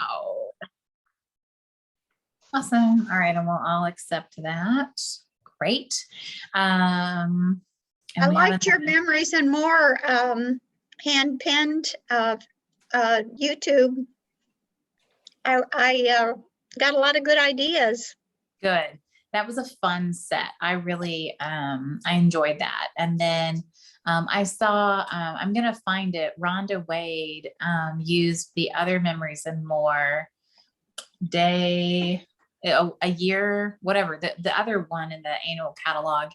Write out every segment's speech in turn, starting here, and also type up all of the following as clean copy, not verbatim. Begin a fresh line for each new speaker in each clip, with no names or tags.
allowed. Awesome. All right. And we'll all accept that. Great.
I liked your memories and more hand penned YouTube. I got a lot of good ideas.
Good. That was a fun set. I really, I enjoyed that. And then I saw, I'm going to find it. Rhonda Wade used the other memories and more day, a year, whatever, the other one in the annual catalog.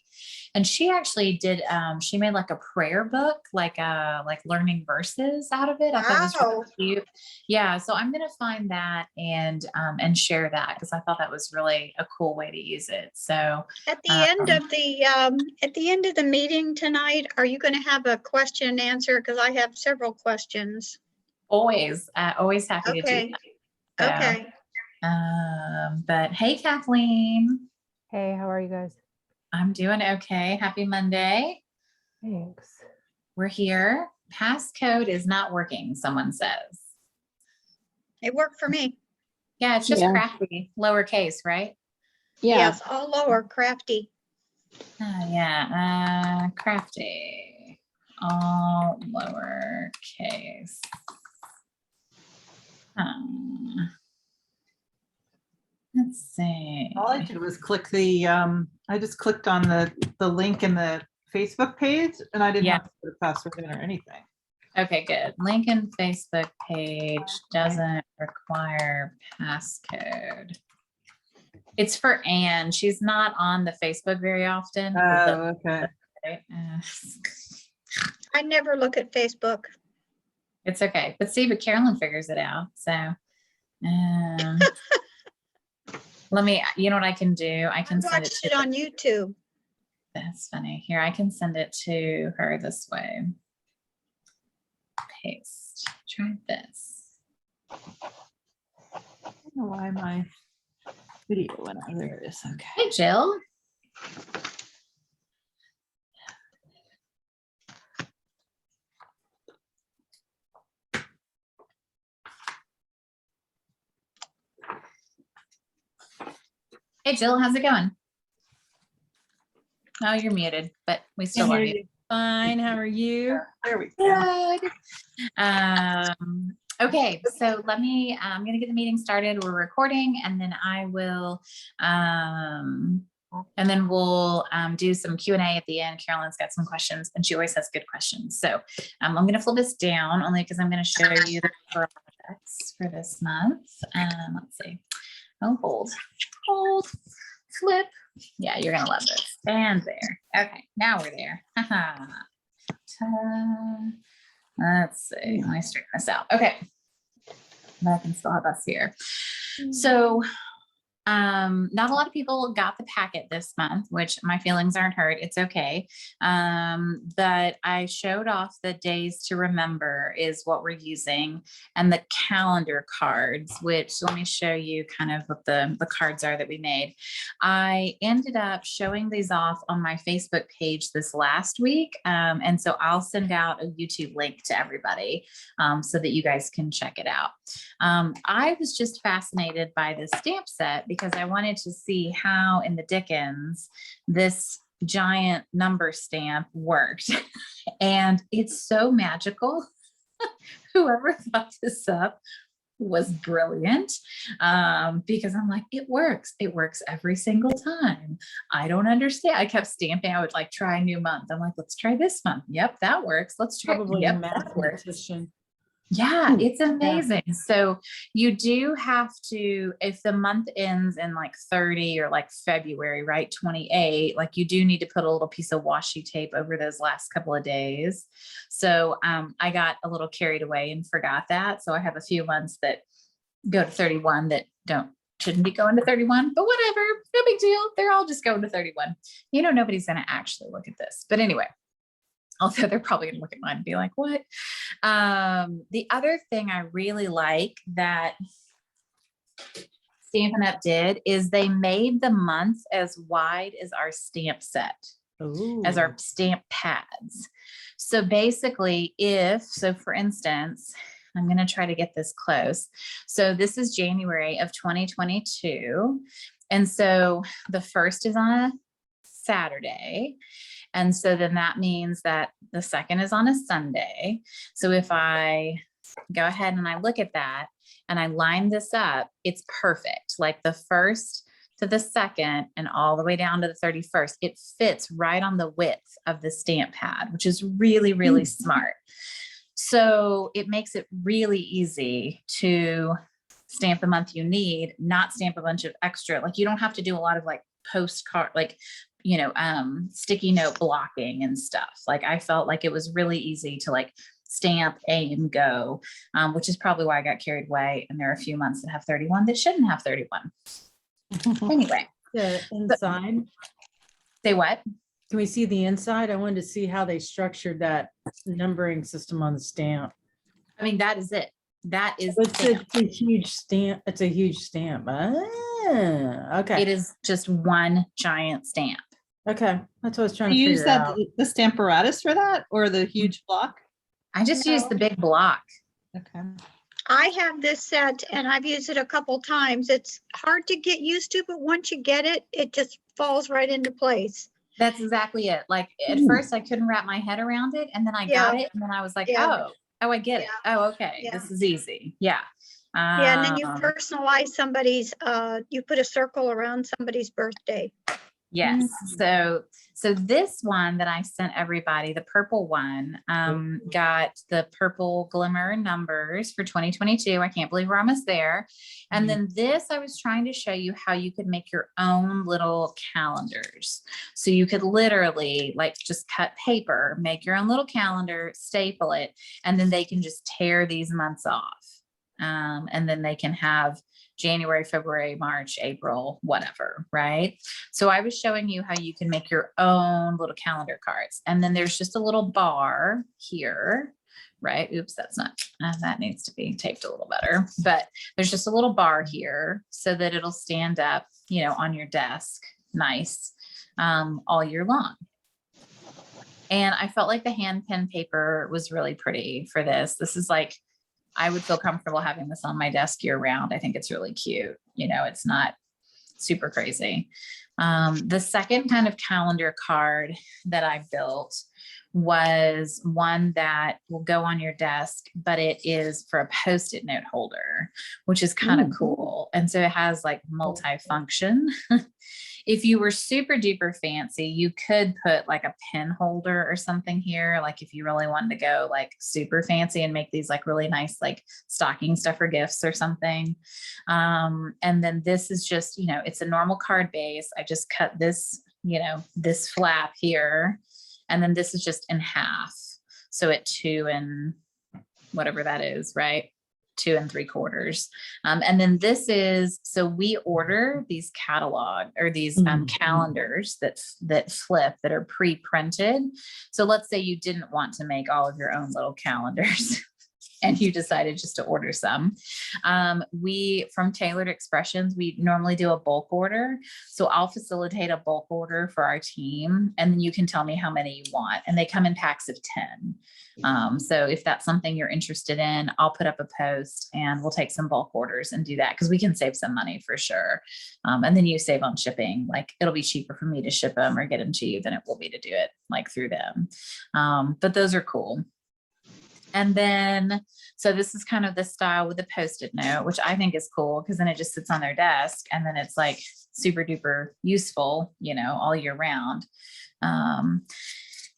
And she actually did, she made like a prayer book, like learning verses out of it. I thought it was really cute. Yeah. So I'm going to find that and share that because I thought that was really a cool way to use it. So
at the end of the meeting tonight, are you going to have a question and answer? Because I have several questions.
Always happy to do that. So,
okay.
But hey, Kathleen.
Hey, how are you guys?
I'm doing okay. Happy Monday.
Thanks.
We're here. Passcode is not working, someone says.
It worked for me.
Yeah, it's just crafty, lowercase, right?
Yeah. Yes, all lower, crafty.
Yeah, crafty, all lowercase. Let's see.
All I did was click the, I just clicked on the link in the Facebook page and I didn't have to put a password in or anything.
Okay, good. Link in Facebook page doesn't require passcode. It's for Anne. She's not on the Facebook very often.
Oh, okay.
I never look at Facebook.
It's okay. But see, but Carolyn figures it out. So let me, you know what I can do? I can send
it on YouTube.
That's funny. Here, I can send it to her this way. Paste. Try this.
I don't know why my video went on. There it is. Okay.
Hey, Jill. Hey, Jill, how's it going? Oh, you're muted, but we still love you.
Fine. How are you?
There we go.
Good. Okay, so let me, I'm going to get the meeting started. We're recording and then I will, and then we'll do some Q&A at the end. Carolyn's got some questions and she always has good questions. So I'm going to flip this down only because I'm going to show you the projects for this month. Let's see. Oh, hold, flip. Yeah, you're going to love this. And there. Okay, now we're there. Let's see. Let me straighten this out. Okay. But I can still have us here. So not a lot of people got the packet this month, which my feelings aren't hurt. It's okay. But I showed off the days to remember is what we're using and the calendar cards, which let me show you kind of what the cards are that we made. I ended up showing these off on my Facebook page this last week. And so I'll send out a YouTube link to everybody so that you guys can check it out. I was just fascinated by this stamp set because I wanted to see how in the Dickens this giant number stamp worked. And it's so magical. Whoever thought this up was brilliant because I'm like, it works. It works every single time. I don't understand. I kept stamping. I would like try a new month. I'm like, let's try this month. Yep, that works. Let's try.
Probably
yep,
a
that works.
mathematician.
Yeah, it's amazing. Yeah. So you do have to, if the month ends in like 30 or like February, right? 28, like you do need to put a little piece of washi tape over those last couple of days. So I got a little carried away and forgot that. So I have a few months that go to 31 that shouldn't be going to 31, but whatever, no big deal. They're all just going to 31. You know, nobody's going to actually look at this, but anyway. Although they're probably gonna look at mine and be like, what? The other thing I really like that Stampin' Up! Did is they made the month as wide as our stamp set, as our stamp pads. So basically for instance, I'm going to try to get this close. So this is January of 2022. And so the first is on a Saturday. And so then that means that the second is on a Sunday. So if I go ahead and I look at that and I line this up, it's perfect. Like the first to the second and all the way down to the 31st, it fits right on the width of the stamp pad, which is really, really smart. So it makes it really easy to stamp the month you need, not stamp a bunch of extra. Like you don't have to do a lot of like postcard, like, sticky note blocking and stuff. Like I felt like it was really easy to like stamp, aim, go, which is probably why I got carried away. And there are a few months that have 31 that shouldn't have 31. Anyway.
The inside.
Say what?
Can we see the inside? I wanted to see how they structured that numbering system on the stamp.
I mean, that is it. That is the
It's
stamp.
a huge stamp. It's a huge stamp. Ah, okay.
It is just one giant stamp.
Okay. That's what I was trying
Do
to
you use
figure
that,
out.
the stamparatus for that or the huge block?
I just use
No.
the big block.
Okay.
I have this set and I've used it a couple times. It's hard to get used to, but once you get it, it just falls right into place.
That's exactly it. Like at first I couldn't wrap my head around it. And then I got it. And then I was like,
Yeah.
oh, I get it. Oh, okay.
Yeah.
This is easy. Yeah.
Yeah, and then you
Um,
personalize somebody's, you put a circle around somebody's birthday.
Yes. So this one that I sent everybody, the purple one, got the purple glimmer numbers for 2022. I can't believe we're almost there. And then this, I was trying to show you how you could make your own little calendars. So you could literally like just cut paper, make your own little calendar, staple it, and then they can just tear these months off. And then they can have January, February, March, April, whatever, right? So I was showing you how you can make your own little calendar cards. And then there's just a little bar here, right? Oops, that's not, that needs to be taped a little better, but there's just a little bar here so that it'll stand up, on your desk, nice, all year long. And I felt like the hand pen paper was really pretty for this. This is like, I would feel comfortable having this on my desk year round. I think it's really cute. It's not super crazy. The second kind of calendar card that I built was one that will go on your desk, but it is for a Post-it note holder, which is kind of cool. And so it has like multi-function. If you were super duper fancy, you could put like a pen holder or something here. Like if you really wanted to go like super fancy and make these like really nice, like stocking stuffer gifts or something. And then this is just, it's a normal card base. I just cut this, this flap here. And then this is just in half. So at 2 and whatever that is, right? 2 3/4. And then this is, so we order these catalog or these calendars that flip that are pre-printed. So let's say you didn't want to make all of your own little calendars and you decided just to order some. We, from Tailored Expressions, we normally do a bulk order. So I'll facilitate a bulk order for our team, and then you can tell me how many you want. And they come in packs of 10. So if that's something you're interested in, I'll put up a post and we'll take some bulk orders and do that because we can save some money for sure. And then you save on shipping. Like it'll be cheaper for me to ship them or get them to you than it will be to do it like through them. But those are cool. And then, so this is kind of the style with the Post-it note, which I think is cool because then it just sits on their desk and then it's like super duper useful, all year round.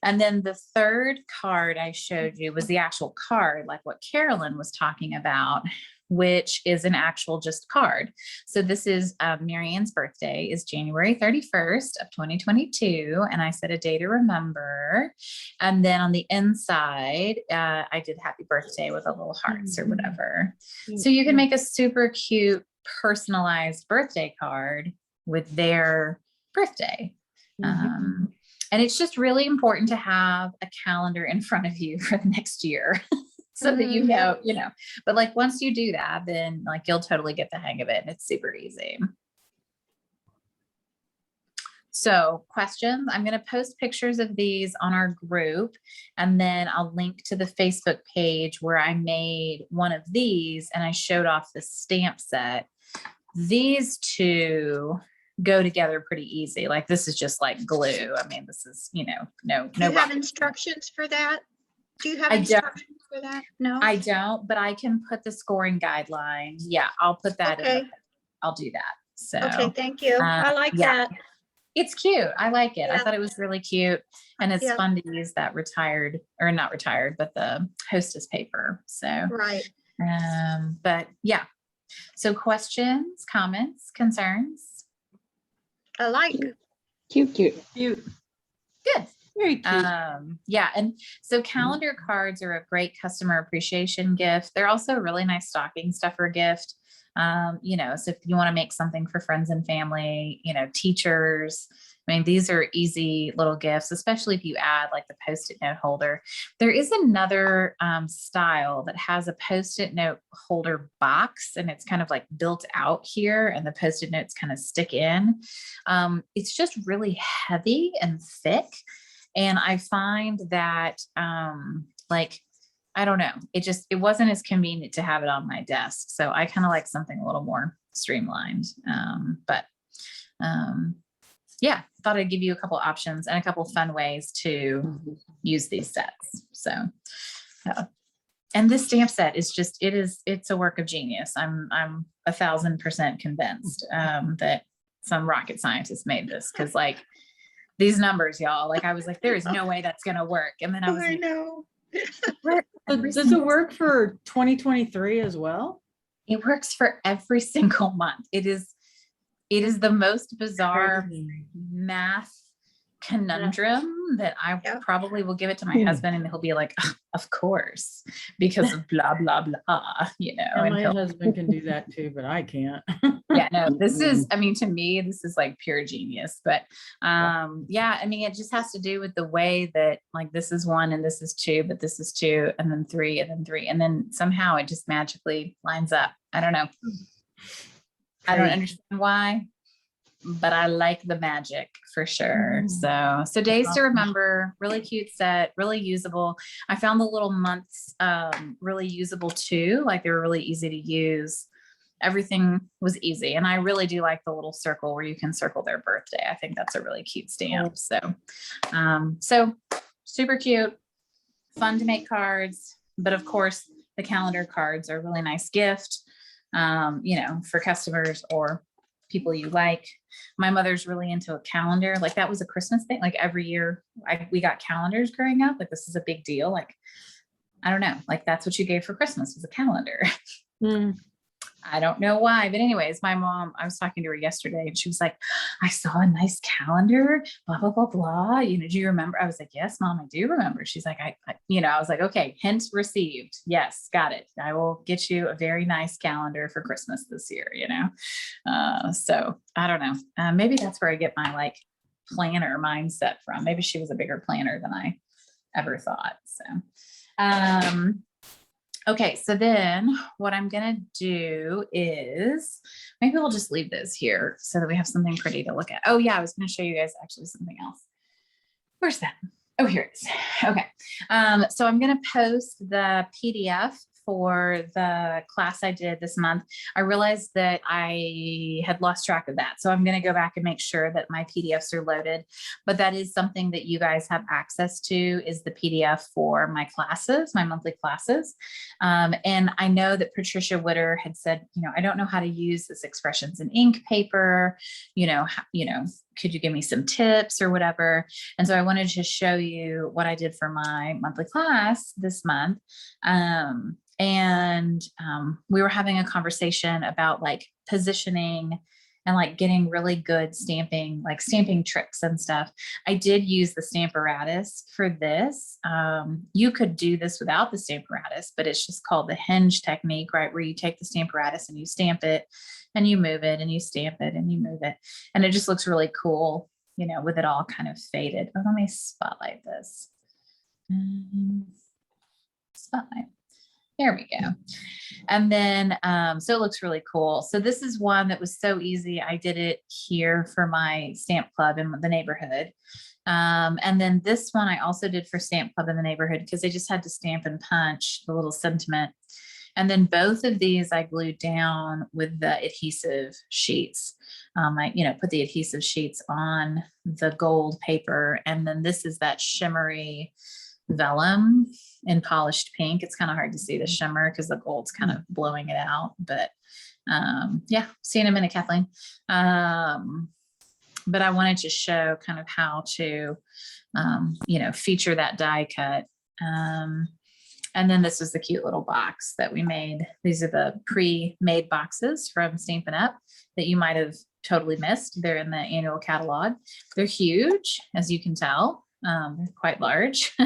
And then the third card I showed you was the actual card, like what Carolyn was talking about, which is an actual just card. So this is Marianne's birthday is January 31st of 2022. And I set a day to remember. And then on the inside, I did happy birthday with a little hearts or whatever. So you can make a super cute personalized birthday card with their birthday. And it's just really important to have a calendar in front of you for the next year so that you know, but like once you do that, then like you'll totally get the hang of it and it's super easy. So questions, I'm going to post pictures of these on our group, and then I'll link to the Facebook page where I made one of these and I showed off the stamp set. These two go together pretty easy. Like this is just like glue. I mean, this is, you know, no
Do you have
rocket.
instructions for that? Do you have
I don't.
instructions for that? No?
I don't, but I can put the scoring guidelines. Yeah, I'll put that in.
Okay.
I'll do that. So
Okay, thank you. I like
yeah.
that.
It's cute. I like it. I
Yeah.
thought it was really cute. And it's
Yeah.
fun to use that retired, or not retired, but the hostess paper. So,
Right.
but yeah. So questions, comments, concerns?
I like.
Cute.
Cute,
Good.
very cute.
Yeah. And so calendar cards are a great customer appreciation gift. They're also a really nice stocking stuffer gift. You know, so if you want to make something for friends and family, you know, teachers, I mean, these are easy little gifts, especially if you add like the Post-it note holder. There is another style that has a Post-it note holder box, and it's kind of like built out here, and the Post-it notes kind of stick in. It's just really heavy and thick. And I find that like, I don't know, it wasn't as convenient to have it on my desk. So I kind of like something a little more streamlined. Yeah, thought I'd give you a couple options and a couple fun ways to use these sets. So, and this stamp set is just, it's a work of genius. I'm 1000% convinced that some rocket scientist made this, because like these numbers, y'all, like I was like, there is no way that's going to work. And then I was
I
like,
know.
Does it work for 2023 as well?
it works for every single month. It is the most bizarre
Crazy.
math conundrum that I
Yeah.
probably will give it to my husband, and he'll be like, of course, because of blah, blah, blah, you know.
Yeah,
and
my
he'll-
husband can do that too, but I can't.
yeah, no, this is, I mean, to me, this is like pure genius. But yeah, I mean, it just has to do with the way that like this is 1 and this is 2, but this is 2 and then 3 and then 3. And then somehow it just magically lines up. I don't know. I don't
Crazy.
understand why, but I like the magic for sure. So days to
awesome.
remember, really cute set, really usable. I found the little months really usable too. Like they were really easy to use. Everything was easy. And I really do like the little circle where you can circle their birthday. I think that's a really cute stamp. So, so super cute, fun to make cards, but of course the calendar cards are a really nice gift, you know, for customers or people you like. My mother's really into a calendar. Like that was a Christmas thing. Like every year we got calendars growing up. Like this is a big deal. Like, I don't know, like that's what you gave for Christmas was a calendar.
Mm.
I don't know why, but anyways, my mom, I was talking to her yesterday and she was like, I saw a nice calendar, blah, blah, blah, blah. You know, do you remember? I was like, yes, Mom, I do remember. She's like, you know, I was like, okay, hint received. Yes, got it. I will get you a very nice calendar for Christmas this year, you know? So I don't know. Maybe that's where I get my like planner mindset from. Maybe she was a bigger planner than I ever thought. So, okay, so then what I'm going to do is maybe we'll just leave this here so that we have something pretty to look at. Oh yeah, I was going to show you guys actually something else. Where's that? Oh, here it is. Okay. So I'm going to post the PDF for the class I did this month. I realized that I had lost track of that. So I'm going to go back and make sure that my PDFs are loaded, but that is something that you guys have access to, is the PDF for my classes, my monthly classes. And I know that Patricia Witter had said, you know, I don't know how to use this expressions in ink paper, you know, could you give me some tips or whatever? And so I wanted to show you what I did for my monthly class this month. We were having a conversation about like positioning and like getting really good stamping, like stamping tricks and stuff. I did use the Stamp-A-Ratus for this. You could do this without the Stamp-A-Ratus, but it's just called the hinge technique, right? Where you take the Stamp-A-Ratus and you stamp it and you move it and you stamp it and you move it. And it just looks really cool, you know, with it all kind of faded. Oh, let me spotlight this. Spotlight. There we go. And then, so it looks really cool. So this is one that was so easy. I did it here for my stamp club in the neighborhood. And then this one I also did for stamp club in the neighborhood because they just had to stamp and punch the little sentiment. And then both of these I glued down with the adhesive sheets. I, put the adhesive sheets on the gold paper. And then this is that shimmery vellum in polished pink. It's kind of hard to see the shimmer because the gold's kind of blowing it out. But yeah, see you in a minute, Kathleen. But I wanted to show kind of how to, feature that die cut. And then this is the cute little box that we made. These are the pre-made boxes from Stampin' Up that you might have totally missed. They're in the annual catalog. They're huge, as you can tell. They're quite large.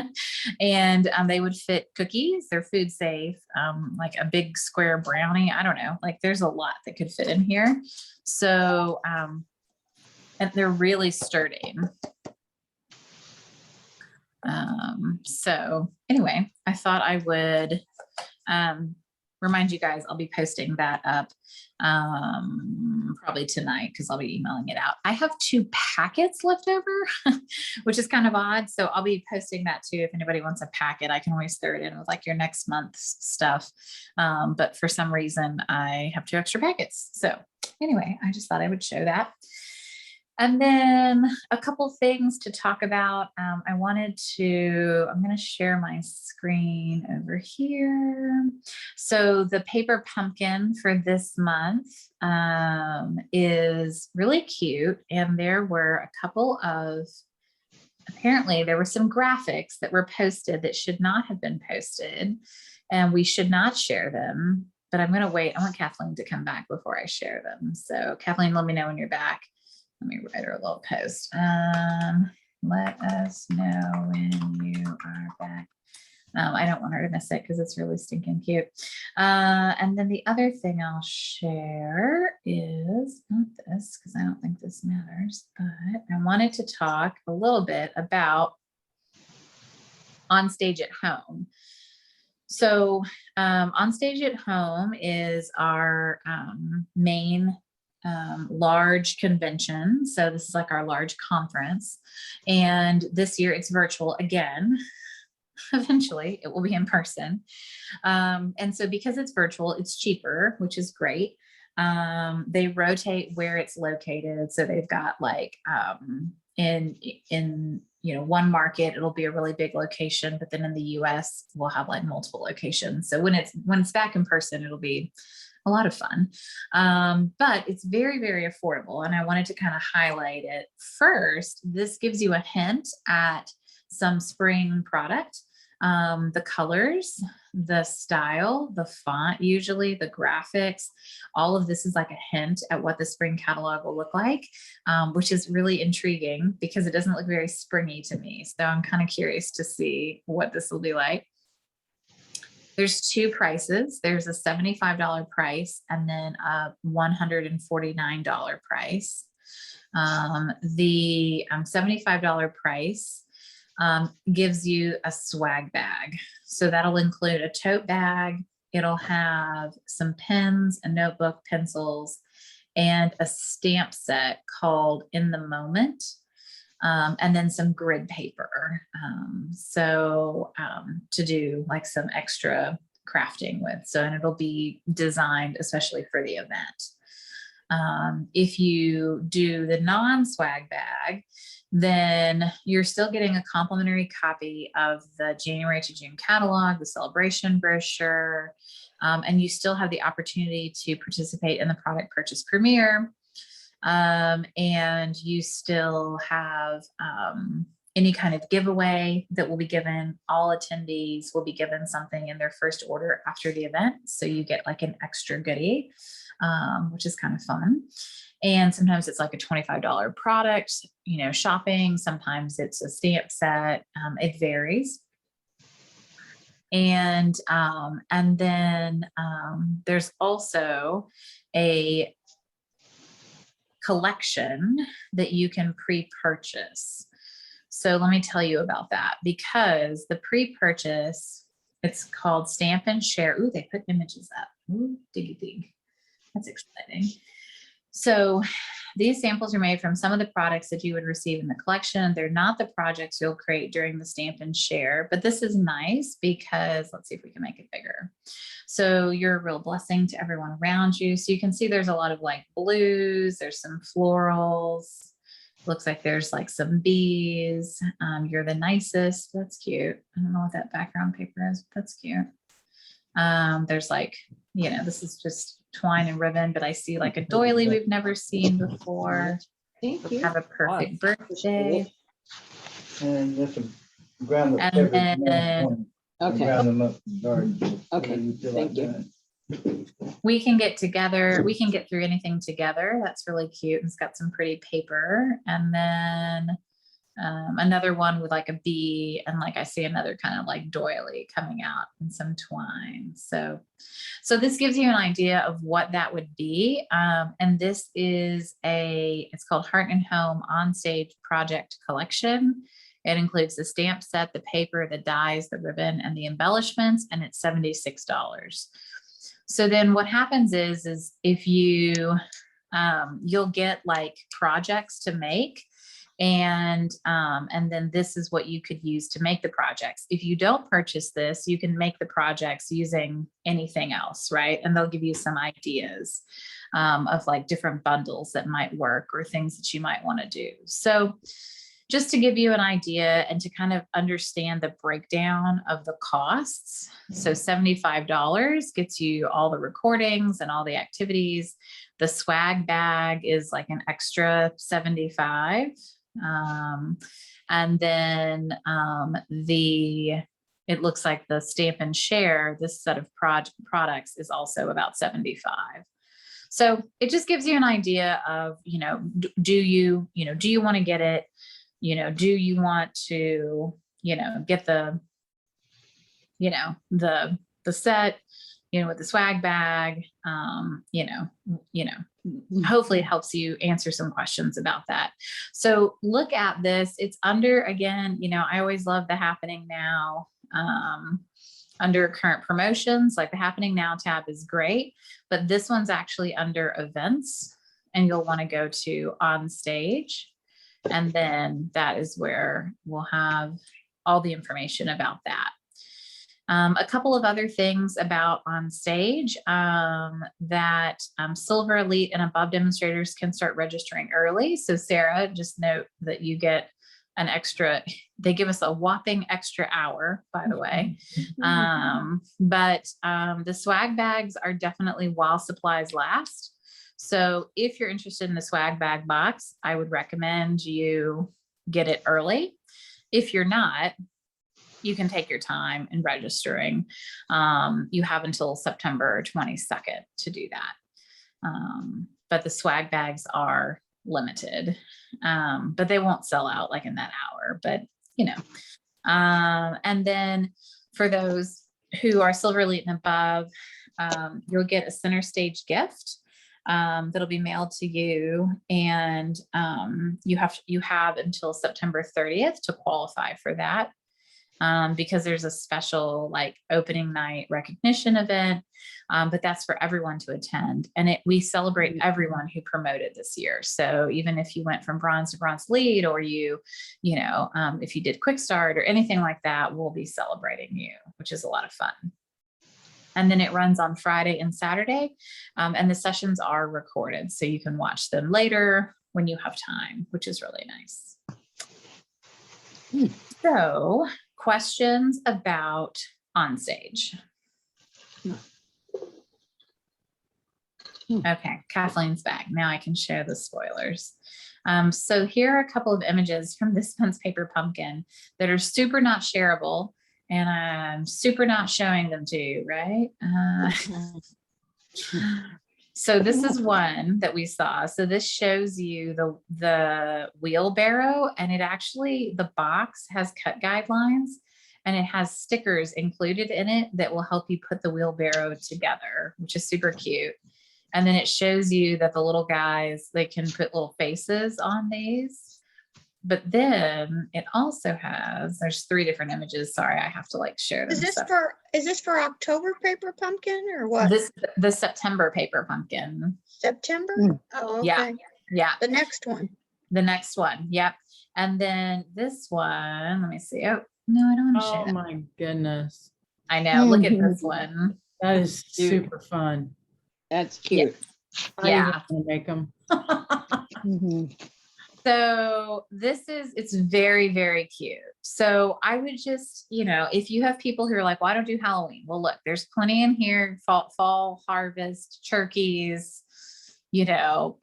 And they would fit cookies. They're food safe, like a big square brownie. I don't know, like there's a lot that could fit in here. So, and they're really sturdy. So anyway, I thought I would remind you guys, I'll be posting that up probably tonight because I'll be emailing it out. I have 2 packets left over, which is kind of odd. So I'll be posting that too. If anybody wants a packet, I can always throw it in with like your next month's stuff. But for some reason, I have 2 extra packets. So anyway, I just thought I would show that. And then a couple things to talk about. I'm going to share my screen over here. So the paper pumpkin for this month is really cute. And there were a couple of, apparently there were some graphics that were posted that should not have been posted, and we should not share them. But I'm going to wait. I want Kathleen to come back before I share them. So Kathleen, let me know when you're back. Let me write her a little post. Let us know when you are back. I don't want her to miss it because it's really stinking cute. And then the other thing I'll share is not this, because I don't think this matters, but I wanted to talk a little bit about On Stage at Home. So On Stage at Home is our main large convention. So this is like our large conference. And this year it's virtual again. Eventually it will be in person. And so because it's virtual, it's cheaper, which is great. They rotate where it's located. So they've got like in one market, it'll be a really big location, but then in the US we'll have like multiple locations. So when it's back in person, it'll be a lot of fun. But it's very, very affordable. And I wanted to kind of highlight it first. This gives you a hint at some spring product, the colors, the style, the font, usually the graphics, all of this is like a hint at what the spring catalog will look like, which is really intriguing because it doesn't look very springy to me. So I'm kind of curious to see what this will be like. There's 2 prices. There's a $75 price and then a $149 price. The $75 price gives you a swag bag. So that'll include a tote bag. It'll have some pens, a notebook, pencils, and a stamp set called In the Moment. And then some grid paper. To do like some extra crafting with. And it'll be designed especially for the event. If you do the non-swag bag, then you're still getting a complimentary copy of the January to June catalog, the Sale-a-bration brochure, and you still have the opportunity to participate in the product purchase premiere. And you still have any kind of giveaway that will be given. All attendees will be given something in their first order after the event. So you get like an extra goodie, which is kind of fun. And sometimes it's like a $25 product, shopping. Sometimes it's a stamp set. It varies. And then there's also a collection that you can pre-purchase. So let me tell you about that, because the pre-purchase It's called Stamp and Share. Ooh, they put images up. Ooh, diggy dig. That's exciting. So these samples are made from some of the products that you would receive in the collection. They're not the projects you'll create during the Stamp and Share, but this is nice because let's see if we can make it bigger. So you're a real blessing to everyone around you. So you can see there's a lot of like blues, there's some florals. Looks like there's like some bees. You're the nicest. That's cute. I don't know what that background paper is, but that's cute. There's like, you know, this is just twine and ribbon, but I see like a doily we've never seen before.
Thank you.
Have a perfect birthday.
And just grab the
And
papers,
then-
Okay,
grab them up and start.
okay, thank you.
We can get together. We can get through anything together. That's really cute. And it's got some pretty paper. And then another one with like a bee, and like I see another kind of like doily coming out and some twine. So this gives you an idea of what that would be. And this is it's called Heart and Home Onstage Project Collection. It includes the stamp set, the paper, the dies, the ribbon, and the embellishments, and it's $76. So then what happens is if you'll get like projects to make, and then this is what you could use to make the projects. If you don't purchase this, you can make the projects using anything else, right? And they'll give you some ideas of like different bundles that might work or things that you might want to do. So just to give you an idea and to kind of understand the breakdown of the costs. So $75 gets you all the recordings and all the activities. The swag bag is like an extra $75. And then it looks like the Stamp and Share, this set of products is also about $75. So it just gives you an idea of, you know, do you want to get it? You know, do you want to, you know, get the set, you know, with the swag bag, hopefully it helps you answer some questions about that. So look at this. It's under, again, you know, I always love the Happening Now, under current promotions, like the Happening Now tab is great, but this one's actually under events, and you'll want to go to On Stage. And then that is where we'll have all the information about that. A couple of other things about On Stage, that Silver, Elite, and above demonstrators can start registering early. So Sarah, just note that you get an extra, they give us a whopping extra hour, by the way. But the swag bags are definitely while supplies last. So if you're interested in the swag bag box, I would recommend you get it early. If you're not, you can take your time in registering. You have until September 22nd to do that. But the swag bags are limited, but they won't sell out like in that hour, but you know. And then for those who are Silver, Elite, and above, you'll get a center stage gift. That'll be mailed to you, and you have until September 30th to qualify for that, because there's a special like opening night recognition event, but that's for everyone to attend, and we celebrate everyone who promoted this year. So even if you went from bronze to bronze lead, or if you did quick start or anything like that, we'll be celebrating you, which is a lot of fun. And then it runs on Friday and Saturday, and the sessions are recorded, so you can watch them later when you have time, which is really nice. So, questions about On Stage? Okay, Kathleen's back. Now I can share the spoilers. So here are a couple of images from this month's Paper Pumpkin that are super not shareable. And I'm super not showing them to you, right? So this is one that we saw. So this shows you the wheelbarrow, and it actually, the box has cut guidelines, and it has stickers included in it that will help you put the wheelbarrow together, which is super cute. And then it shows you that the little guys, they can put little faces on these. but then it also has, there's 3 different images. Sorry, I have to like share them.
Is this
So
for October paper pumpkin or what?
the September paper pumpkin.
September?
Mm.
Oh,
Yeah.
okay.
Yeah.
The next one.
The next one. Yep. And then this one, let me see. Oh, no, I don't want to share
Oh
that.
my goodness.
I know. Look at
Mhm.
this one.
That is
Cute.
super fun.
That's cute.
Yeah.
I want to make them.
Mhm.
So it's very, very cute. So I would just, if you have people who are like, well, I don't do Halloween. Well, look, there's plenty in here, fall harvest, turkeys,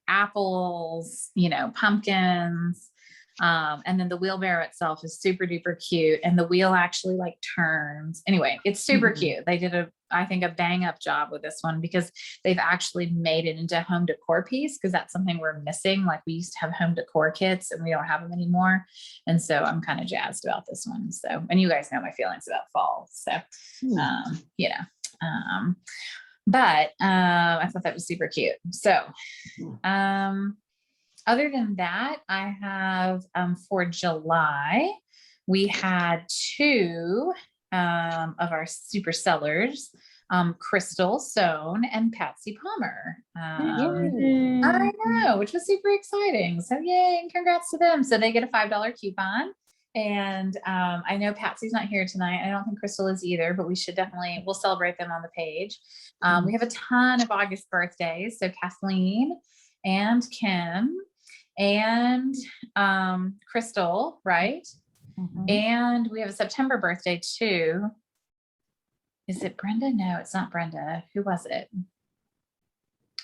apples, pumpkins. And then the wheelbarrow itself is super duper cute. And the wheel actually like turns. Anyway, it's super
Mhm.
cute. They did I think a bang up job with this one because they've actually made it into a home decor piece because that's something we're missing. Like we used to have home decor kits and we don't have them anymore. And so I'm kind of jazzed about this one. So, and you guys know my feelings about fall. So, but I thought that was super cute. So, other than that, I have for July, we had 2 of our super sellers, Crystal Sohn and Patsy Palmer. I know, which was super exciting. So yay, and congrats to them. So they get a $5 coupon. And I know Patsy's not here tonight. I don't think Crystal is either, but we'll celebrate them on the page. We have a ton of August birthdays. So Kathleen and Kim and Crystal, right?
Mhm.
And we have a September birthday too. Is it Brenda? No, it's not Brenda. Who was it?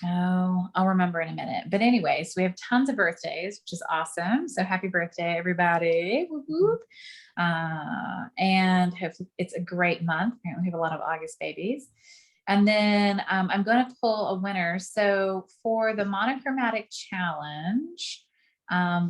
Oh, I'll remember in a minute. But anyways, we have tons of birthdays, which is awesome. So happy birthday, everybody. Whoop, whoop. And hopefully it's a great month. Apparently we have a lot of August babies. And then I'm going to pull a winner. So for the monochromatic challenge,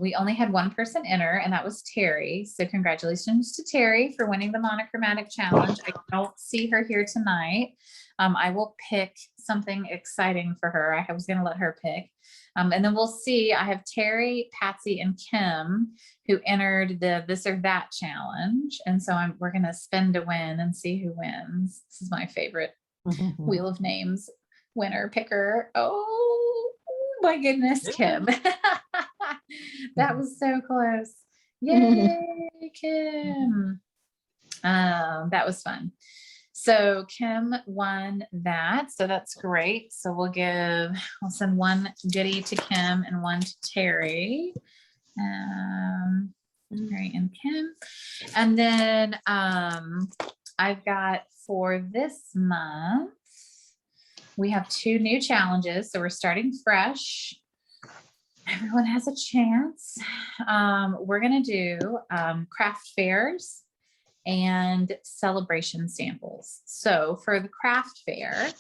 we only had one person enter, and that was Terry. So congratulations to Terry for winning the monochromatic challenge. I don't see her here tonight. I will pick something exciting for her. I was going to let her pick. And then we'll see. I have Terry, Patsy, and Kim who entered the this or that challenge. And so we're going to spin to win and see who wins. This is my favorite Wheel of Names winner picker. Oh my goodness, Kim. That was so close. Yay, Kim. That was fun. So Kim won that. So that's great. So I'll send one goodie to Kim and one to Terry. Terry and Kim. And then I've got for this month, we have 2 new challenges. So we're starting fresh. Everyone has a chance. We're going to do craft fairs and celebration samples. So for the craft fair,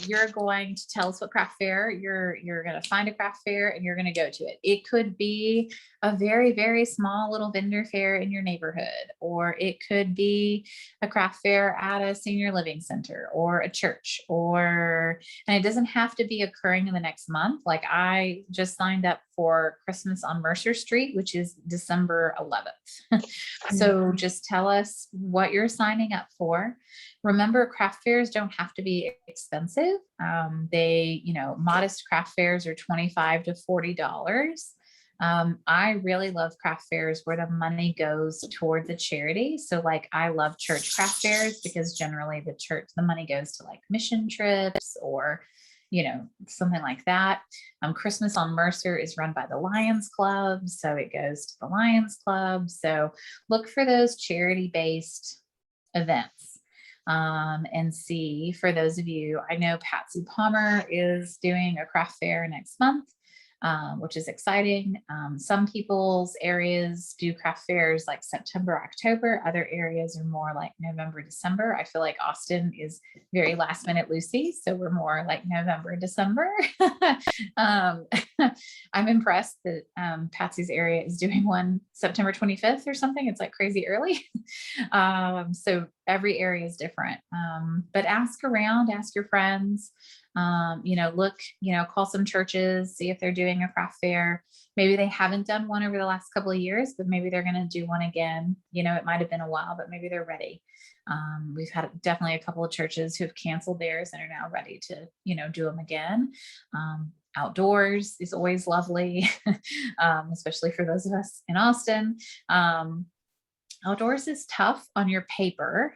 you're going to tell us what craft fair you're going to find a craft fair and you're going to go to it. It could be a very, very small little vendor fair in your neighborhood, or it could be a craft fair at a senior living center or a church, and it doesn't have to be occurring in the next month. Like I just signed up for Christmas on Mercer Street, which is December 11th. So just tell us what you're signing up for. Remember, craft fairs don't have to be expensive. Modest craft fairs are $25 to $40. I really love craft fairs where the money goes toward the charity. So like I love church craft fairs because generally the money goes to like mission trips or something like that. Christmas on Mercer is run by the Lions Club, so it goes to the Lions Club. So look for those charity-based events and see. For those of you, I know Patsy Palmer is doing a craft fair next month, which is exciting. Some people's areas do craft fairs like September, October. Other areas are more like November, December. I feel like Austin is very last minute Lucy, so we're more like November, December. I'm impressed that Patsy's area is doing one September 25th or something. It's like crazy early. So every area is different. But ask around, ask your friends. Look, call some churches, see if they're doing a craft fair. Maybe they haven't done one over the last couple of years, but maybe they're going to do one again. It might've been a while, but maybe they're ready. We've had definitely a couple of churches who have canceled theirs and are now ready to, do them again. Outdoors is always lovely, especially for those of us in Austin. Outdoors is tough on your paper.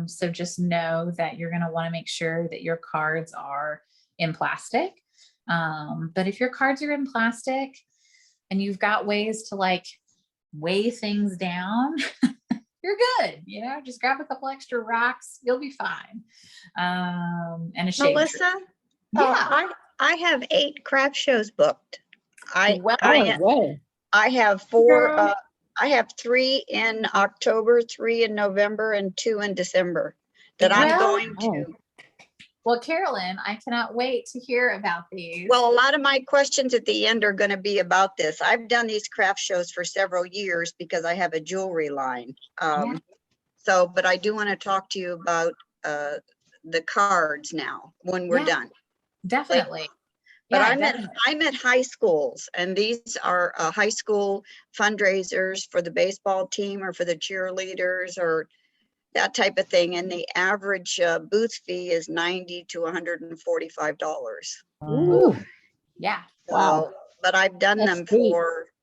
So just know that you're going to want to make sure that your cards are in plastic. But if your cards are in plastic and you've got ways to like weigh things down, you're good. Just grab a couple extra rocks. You'll be fine. And a shade
Melissa,
tree. Yeah.
I have 8 craft shows booked. I
Whoa.
have 4,
Girl.
I have 3 in October, 3 in November, and 2 in December that I'm
Well-
going to.
Well, Carolyn, I cannot wait to hear about these.
Well, a lot of my questions at the end are going to be about this. I've done these craft shows for several years because I have a jewelry line.
Yeah.
But I do want to talk to you about the cards now when we're
Yeah.
done.
Definitely.
But
Yeah,
I'm
definitely.
at high schools, and these are high school fundraisers for the baseball team or for the cheerleaders or that type of thing. And the average booth fee is $90 to $145.
Ooh,
Yeah.
Wow.
But I've done
That's
them
sweet.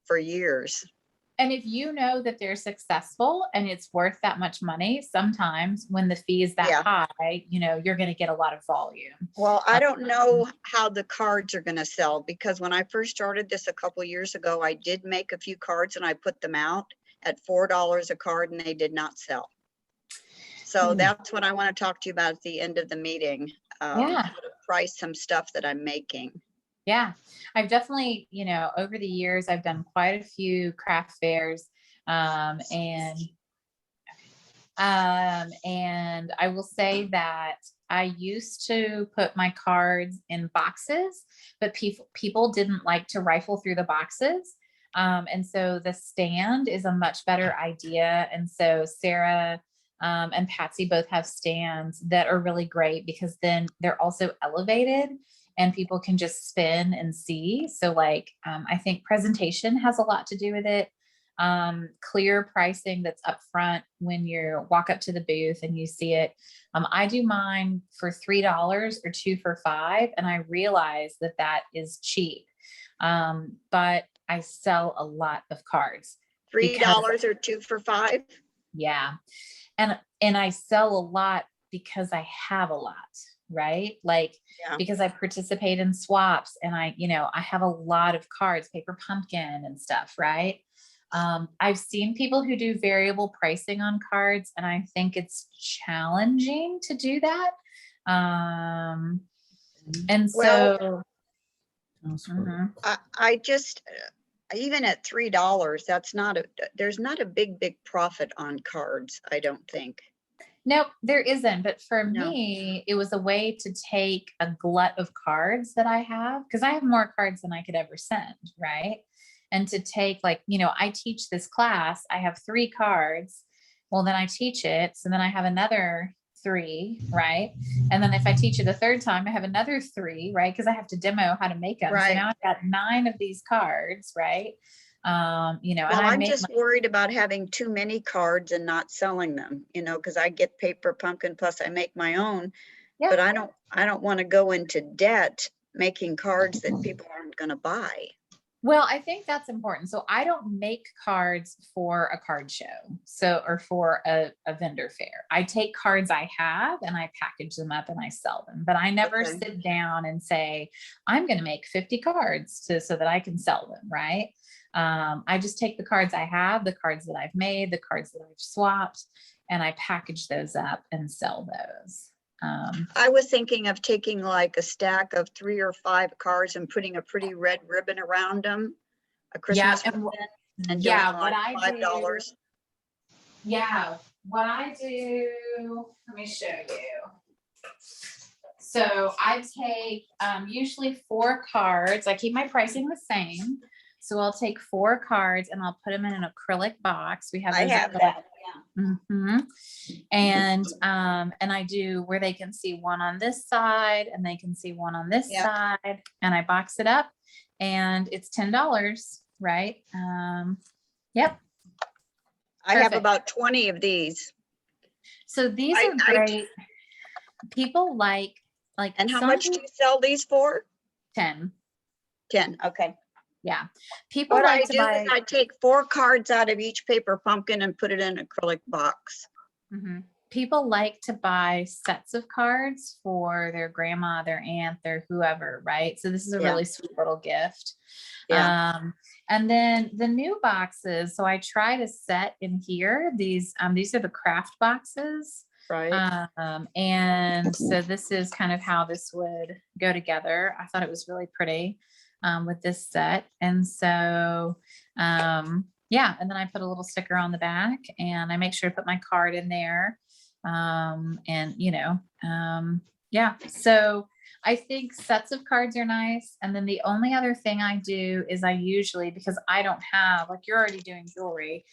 for years.
And if you know that they're successful and it's worth that much money, sometimes when the fee is that
Yeah.
high, you're going to get a lot of volume.
Well, I don't know how the cards are going to sell, because when I first started this a couple years ago, I did make a few cards and I put them out at $4 a card and they did not sell. So that's what I want to talk to you about at the end of the meeting.
Yeah.
How to price some stuff that I'm making.
Yeah. I've definitely, over the years, I've done quite a few craft fairs. And I will say that I used to put my cards in boxes, but people didn't like to rifle through the boxes. And so the stand is a much better idea. And so Sarah and Patsy both have stands that are really great because then they're also elevated and people can just spin and see. So I think presentation has a lot to do with it. Clear pricing that's up front when you walk up to the booth and you see it. I do mine for $3 or 2 for $5. And I realize that is cheap. But I sell a lot of cards.
$3 or 2 for $5.
Yeah. And I sell a lot because I have a lot, right?
Yeah.
Because I participate in swaps and I have a lot of cards, paper pumpkin and stuff, right? I've seen people who do variable pricing on cards, and I think it's challenging to do that. And so mhm.
I just, even at $3, there's not a big profit on cards, I don't think.
Nope, there isn't. But for
No.
me, it was a way to take a glut of cards that I have, because I have more cards than I could ever send, right? And to take I teach this class, I have 3 cards. Well, then I teach it. So then I have another 3, right? And then if I teach it a third time, I have another 3, right? Because I have to demo how to make them.
Right.
So now I've got 9 of these cards, right?
Well,
and I
I'm
make
just worried about having too many cards and not selling them, because I get paper pumpkin plus I make my own,
Yeah.
but I don't want to go into debt making cards that people aren't going to buy.
Well, I think that's important. So I don't make cards for a card show, or for a vendor fair. I take cards I have and I package them up and I sell them. But I never
Okay.
sit down and say, I'm going to make 50 cards so that I can sell them, right? I just take the cards I have, the cards that I've made, the cards that I've swapped, and I package those up and sell those.
I was thinking of taking like a stack of 3 or 5 cards and putting a pretty red ribbon around them, a Christmas ribbon, and doing like $5.
Yeah, what I do, let me show you. So I take usually 4 cards. I keep my pricing the same. So I'll take 4 cards and I'll put them in an acrylic box. We have
I
those
have that.
Mhm. And I do where they can see one on this side and they can see one on this
Yep.
side, and I box it up and it's $10, right? Yep.
I have
Perfect.
about 20 of these.
So these
I-
are great. People like
And how
some
much do you sell these for?
10.
10, okay.
Yeah. People
What I
like to
do
buy.
is I take 4 cards out of each paper pumpkin and put it in an acrylic box.
Mhm. People like to buy sets of cards for their grandma, their aunt, their whoever, right? So this is a
Yeah.
really sweet little gift.
Yeah.
And then the new boxes. So I try to set in here these are the craft boxes.
Right.
And so this is kind of how this would go together. I thought it was really pretty with this set. And so, yeah, and then I put a little sticker on the back and I make sure to put my card in there. And yeah, so I think sets of cards are nice. And then the only other thing I do is I usually, because I don't have, like you're already doing jewelry,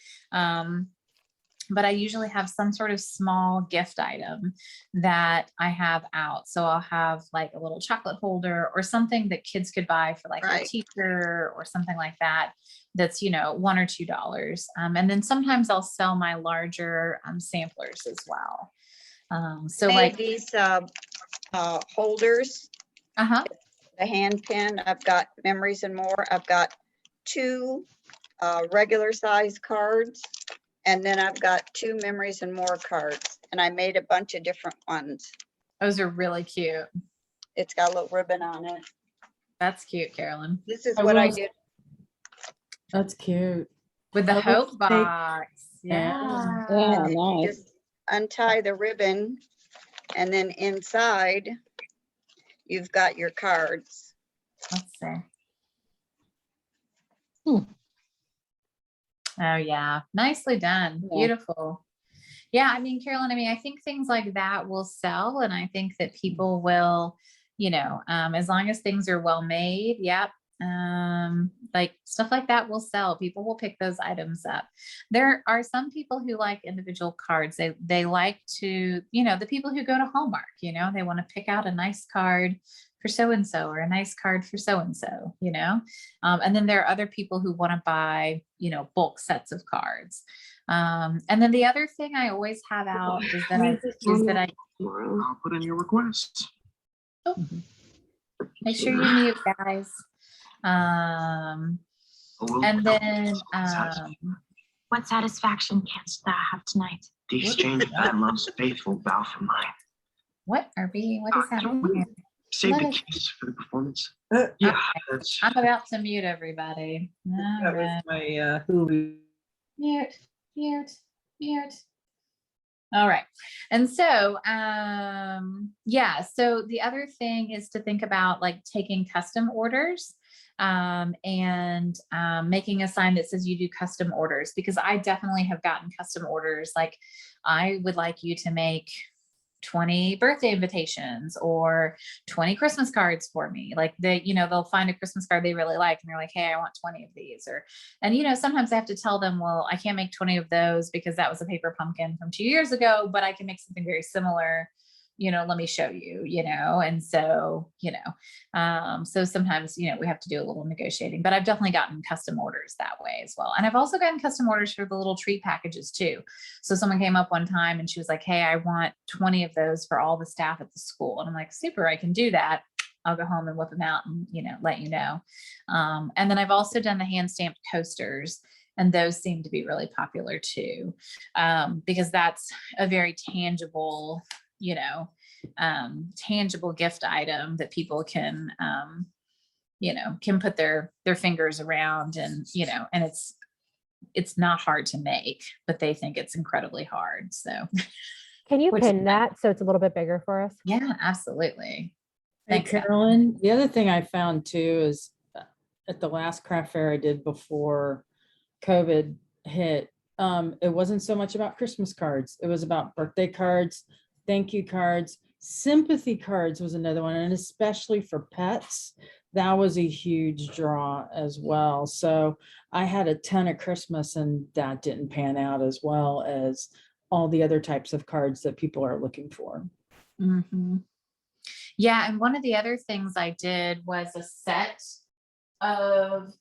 but I usually have some sort of small gift item that I have out. So I'll have like a little chocolate holder or something that kids could buy for like their
Right.
teacher or something like that. That's, $1 or $2. And then sometimes I'll sell my larger samplers as well. So
Made
like,
these holders,
uh-huh.
the hand pen. I've got memories and more. I've got 2 regular size cards. And then I've got 2 memories and more cards. And I made a bunch of different ones.
Those are really cute.
It's got a little ribbon on it.
That's cute, Carolyn.
This is
I
what I
will-
did.
That's cute.
With the
I will
hope
say-
box.
Yeah.
Yeah,
You
nice.
just untie the ribbon and then inside you've got your cards.
Let's see.
Hmm.
Oh yeah, nicely done.
Yeah.
Beautiful. Yeah, I mean, Carolyn, I think things like that will sell, and I think that people will, as long as things are well made, yep. Like stuff like that will sell. People will pick those items up. There are some people who like individual cards. They like to, the people who go to Hallmark, they want to pick out a nice card for so-and-so or a nice card for so-and-so, and then there are other people who want to buy, bulk sets of cards. And then the other thing I always have out is that I
I'll put in your request.
make sure you mute, guys. And then
What satisfaction canst thou have tonight?
The exchange of thy most faithful vow for mine.
what is happening here?
Save the
Let us-
keys for the performance.
Uh,
Yeah, that's
I'm about to mute everybody. All
That was
right.
my Hulu.
Mute. All right. And so, yeah, so the other thing is to think about like taking custom orders and making a sign that says you do custom orders, because I definitely have gotten custom orders. Like I would like you to make 20 birthday invitations or 20 Christmas cards for me. Like they'll find a Christmas card they really like and they're like, hey, I want 20 of these. And sometimes I have to tell them, well, I can't make 20 of those because that was a paper pumpkin from 2 years ago, but I can make something very similar. Let me show you, and so, so sometimes, we have to do a little negotiating, but I've definitely gotten custom orders that way as well. And I've also gotten custom orders for the little treat packages too. So someone came up one time and she was like, hey, I want 20 of those for all the staff at the school. And I'm like, super, I can do that. I'll go home and whip them out and, let you know. And then I've also done the hand stamped coasters. And those seem to be really popular too, because that's a very tangible, tangible gift item that people can, can put their fingers around and, and it's not hard to make, but they think it's incredibly hard. So
Can you
Which-
pin that so it's a little bit bigger for us?
yeah, absolutely.
Hey,
Thanks, Em.
Carolyn, the other thing I found too is at the last craft fair I did before COVID hit, it wasn't so much about Christmas cards. It was about birthday cards, thank you cards, sympathy cards was another one, and especially for pets. that was a huge draw as well. So I had a ton of Christmas, and that didn't pan out as well as all the other types of cards that people are looking for.
Mhm. Yeah, and one of the other things I did was of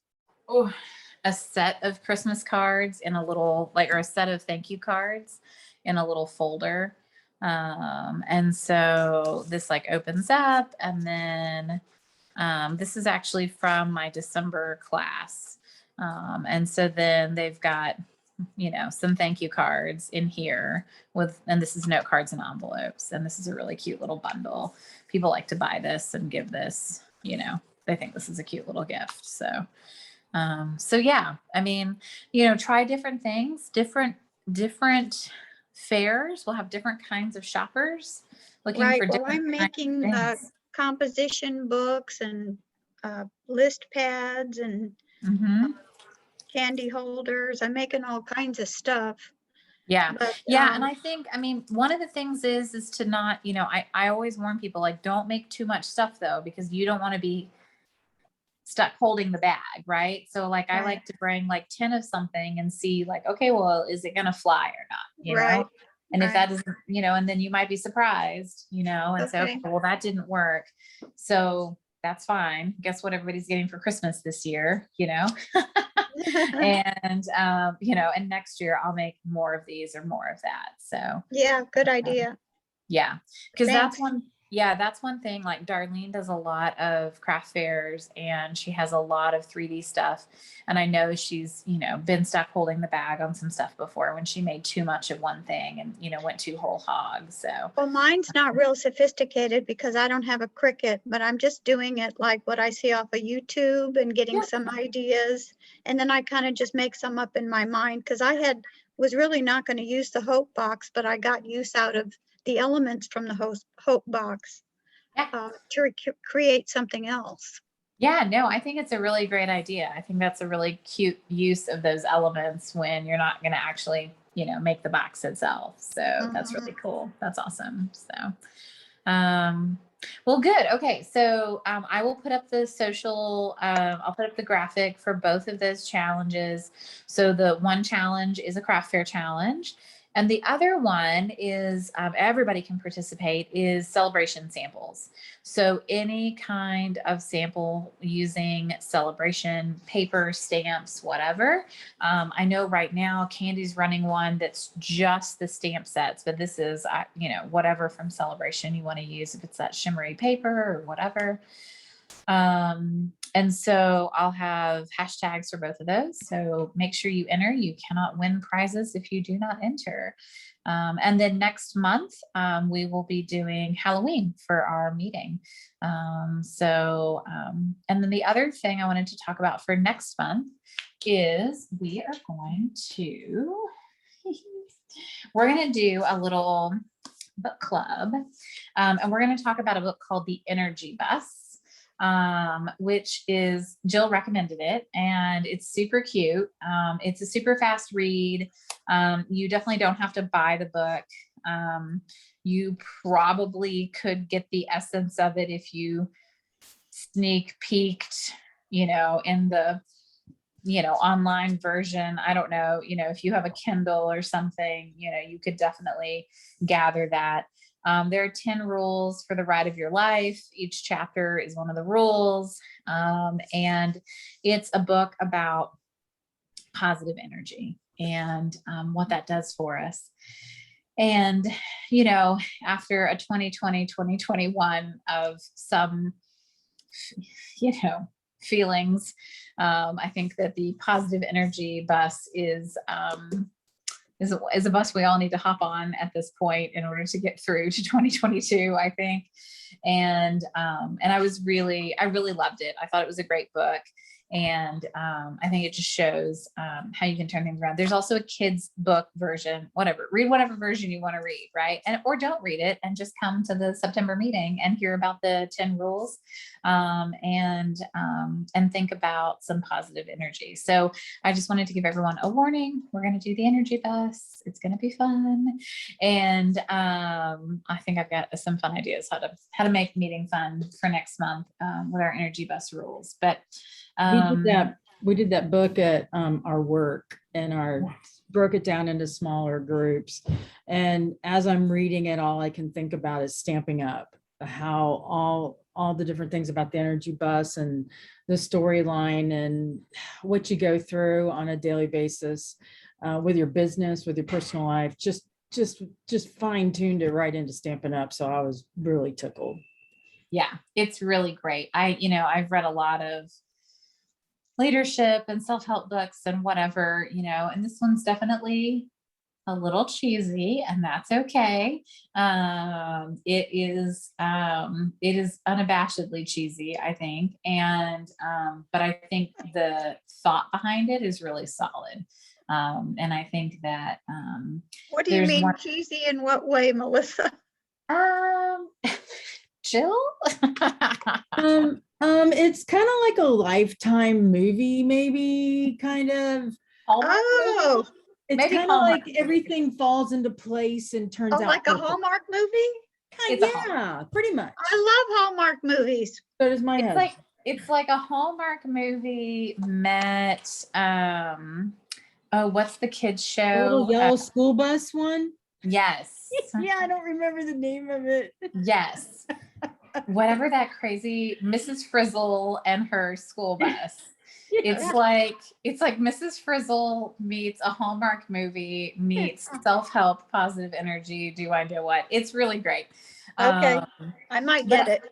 a set of Christmas cards in a little or a set of thank you cards in a little folder. And so this opens up, and then this is actually from my December class. And so then they've got, some thank you cards in here and this is note cards and envelopes. And this is a really cute little bundle. People like to buy this and give this, they think this is a cute little gift. So yeah, I mean, try different things, different fairs will have different kinds of shoppers looking
Right.
for
Well,
different
I'm
kinds of
making
things.
composition books and list pads and
Mhm.
candy holders. I'm making all kinds of stuff.
Yeah.
But
Yeah. And I think, one of the things is to not, I always warn people, don't make too much stuff though, because you don't want to be stuck holding the bag. Right. So I
Right.
like to bring 10 of something and see okay, well, is it going to fly or not?
Right.
And if
Right.
that doesn't, and then you might be surprised, and say,
Okay.
okay, well, that didn't work. So that's fine. Guess what everybody's getting for Christmas this year, and, and next year I'll make more of these or more of that. So
Yeah, good idea.
yeah, because
Thanks.
that's one thing. Darlene does a lot of craft fairs, and she has a lot of 3D stuff. And I know she's, been stuck holding the bag on some stuff before when she made too much of one thing and, went too whole hog. So
Well, mine's not real sophisticated because I don't have a Cricut, but I'm just doing it like what I see off of YouTube and getting
Yeah.
some ideas. And then I kind of just make some up in my mind because was really not going to use the Hope box, but I got use out of the elements from the Hope box
Yeah.
to create something else.
Yeah, no, I think it's a really great idea. I think that's a really cute use of those elements when you're not going to actually, make the box itself. So that's really cool. That's awesome. So, well, good. Okay. So, I will put up the I'll put up the graphic for both of those challenges. So the one challenge is a craft fair challenge. And the other one is everybody can participate is celebration samples. So any kind of sample using celebration paper, stamps, whatever. I know right now Candy's running one that's just the stamp sets, but this is, whatever from Celebration you want to use, if it's that shimmery paper or whatever. And so I'll have hashtags for both of those. So make sure you enter. You cannot win prizes if you do not enter. And then next month, we will be doing Halloween for our meeting. And then the other thing I wanted to talk about for next month is we're going to do a little book club. And we're going to talk about a book called The Energy Bus. Which is Jill recommended it, and it's super cute. It's a super fast read. You definitely don't have to buy the book. You probably could get the essence of it if you sneak peeked, in the, online version. I don't know, if you have a Kindle or something, you could definitely gather that. There are 10 rules for the ride of your life. Each chapter is one of the rules. And it's a book about positive energy and what that does for us. And, after a 2020, 2021 of some, feelings, I think that the positive energy bus is a bus we all need to hop on at this point in order to get through to 2022, I think. And I really loved it. I thought it was a great book. And I think it just shows how you can turn things around. There's also a kid's book version, whatever, read whatever version you want to read, right? And or don't read it and just come to the September meeting and hear about the 10 rules and think about some positive energy. So I just wanted to give everyone a warning. We're going to do the energy bus. It's going to be fun. And I think I've got some fun ideas how to make meeting fun for next month with our energy bus rules. But
we did that book at our work, and broke it down into smaller groups. And as I'm reading it, all I can think about is Stamping Up, how all the different things about the energy bus and the storyline and what you go through on a daily basis with your business, with your personal life, just fine-tuned it right into Stamping Up. So I was really tickled.
Yeah, it's really great. I've read a lot of leadership and self-help books and whatever, and this one's definitely a little cheesy, and that's okay. It is unabashedly cheesy, I think. But I think the thought behind it is really solid. And I think that,
What do you
there's
mean
one-
cheesy in what way, Melissa?
Jill?
It's kind of like a Lifetime movie, maybe, kind of.
Oh,
It's
maybe
kind of
Hallmark
like everything falls into place and turns out
like a
perfect.
Hallmark movie?
It's a
Yeah, pretty much.
I love Hallmark movies.
So does my husband.
It's like a Hallmark movie met, what's the kids
The
show?
little yellow school bus one.
Yes.
Yeah, I don't remember the name of it.
Yes. Whatever that crazy Mrs. Frizzle and her school bus. It's like Mrs. Frizzle meets a Hallmark movie meets self-help, positive energy. Do I know what? It's really great.
Okay. I might get it.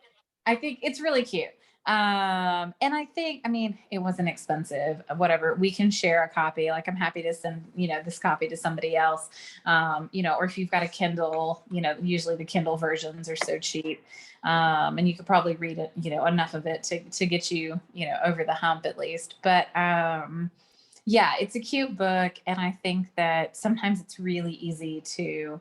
I think it's really cute. And I think, it wasn't expensive, whatever. We can share a copy. Like, I'm happy to send, this copy to somebody else. Or if you've got a Kindle, usually the Kindle versions are so cheap. And you could probably read it, enough of it to get you, over the hump at least. But, yeah, it's a cute book. And I think that sometimes it's really easy to,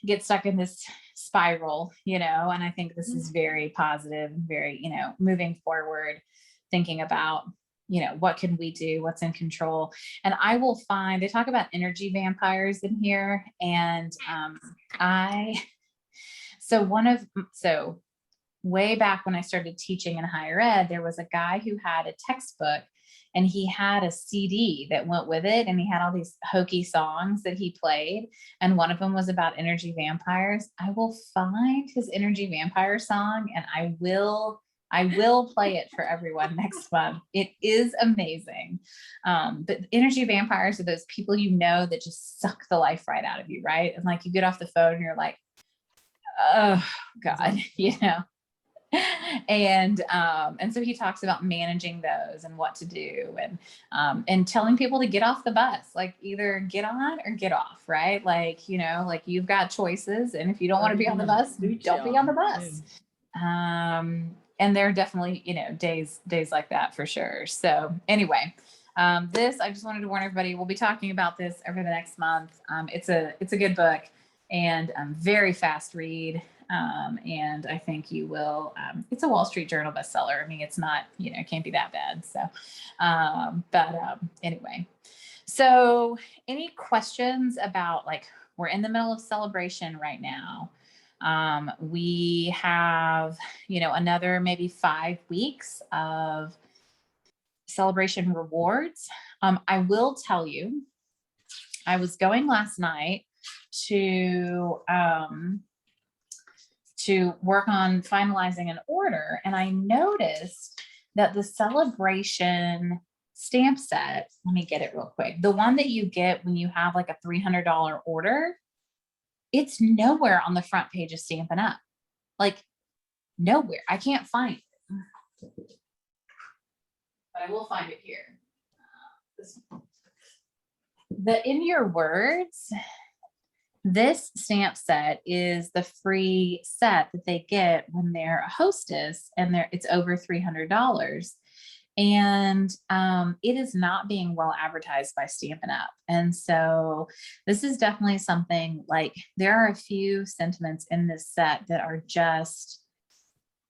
get stuck in this spiral, and I think this is very positive, very, moving forward, thinking about, what can we do? What's in control? And I will find, they talk about energy vampires in here. And so way back when I started teaching in higher ed, there was a guy who had a textbook and he had a CD that went with it. And he had all these hokey songs that he played. And one of them was about energy vampires. I will find his energy vampire song and I will play it for everyone next month. It is amazing. But energy vampires are those people, that just suck the life right out of you. Right. And like, you get off the phone and you're like, oh God, and so he talks about managing those and what to do and telling people to get off the bus, like either get on or get off, right? Like, like you've got choices, and if you don't want to be on the bus, don't be on the bus. And there are definitely, days like that for sure. So anyway, I just wanted to warn everybody, we'll be talking about this over the next month. It's a good book and very fast read. And I think you will, it's a Wall Street Journal bestseller. It's not, it can't be that bad. So, anyway, so any questions about, like, we're in the middle of celebration right now. We have, another maybe 5 weeks of celebration rewards. I will tell you, I was going last night to work on finalizing an order. And I noticed that the celebration stamp set, let me get it real quick. The one that you get when you have like a $300 order, it's nowhere on the front page of Stampin' Up. Like nowhere. I can't find it. But I will find it here. The In Your Words This stamp set is the free set that they get when they're a hostess, and it's over $300. And it is not being well advertised by Stampin' Up. And so this is definitely something, like, there are a few sentiments in this set that are just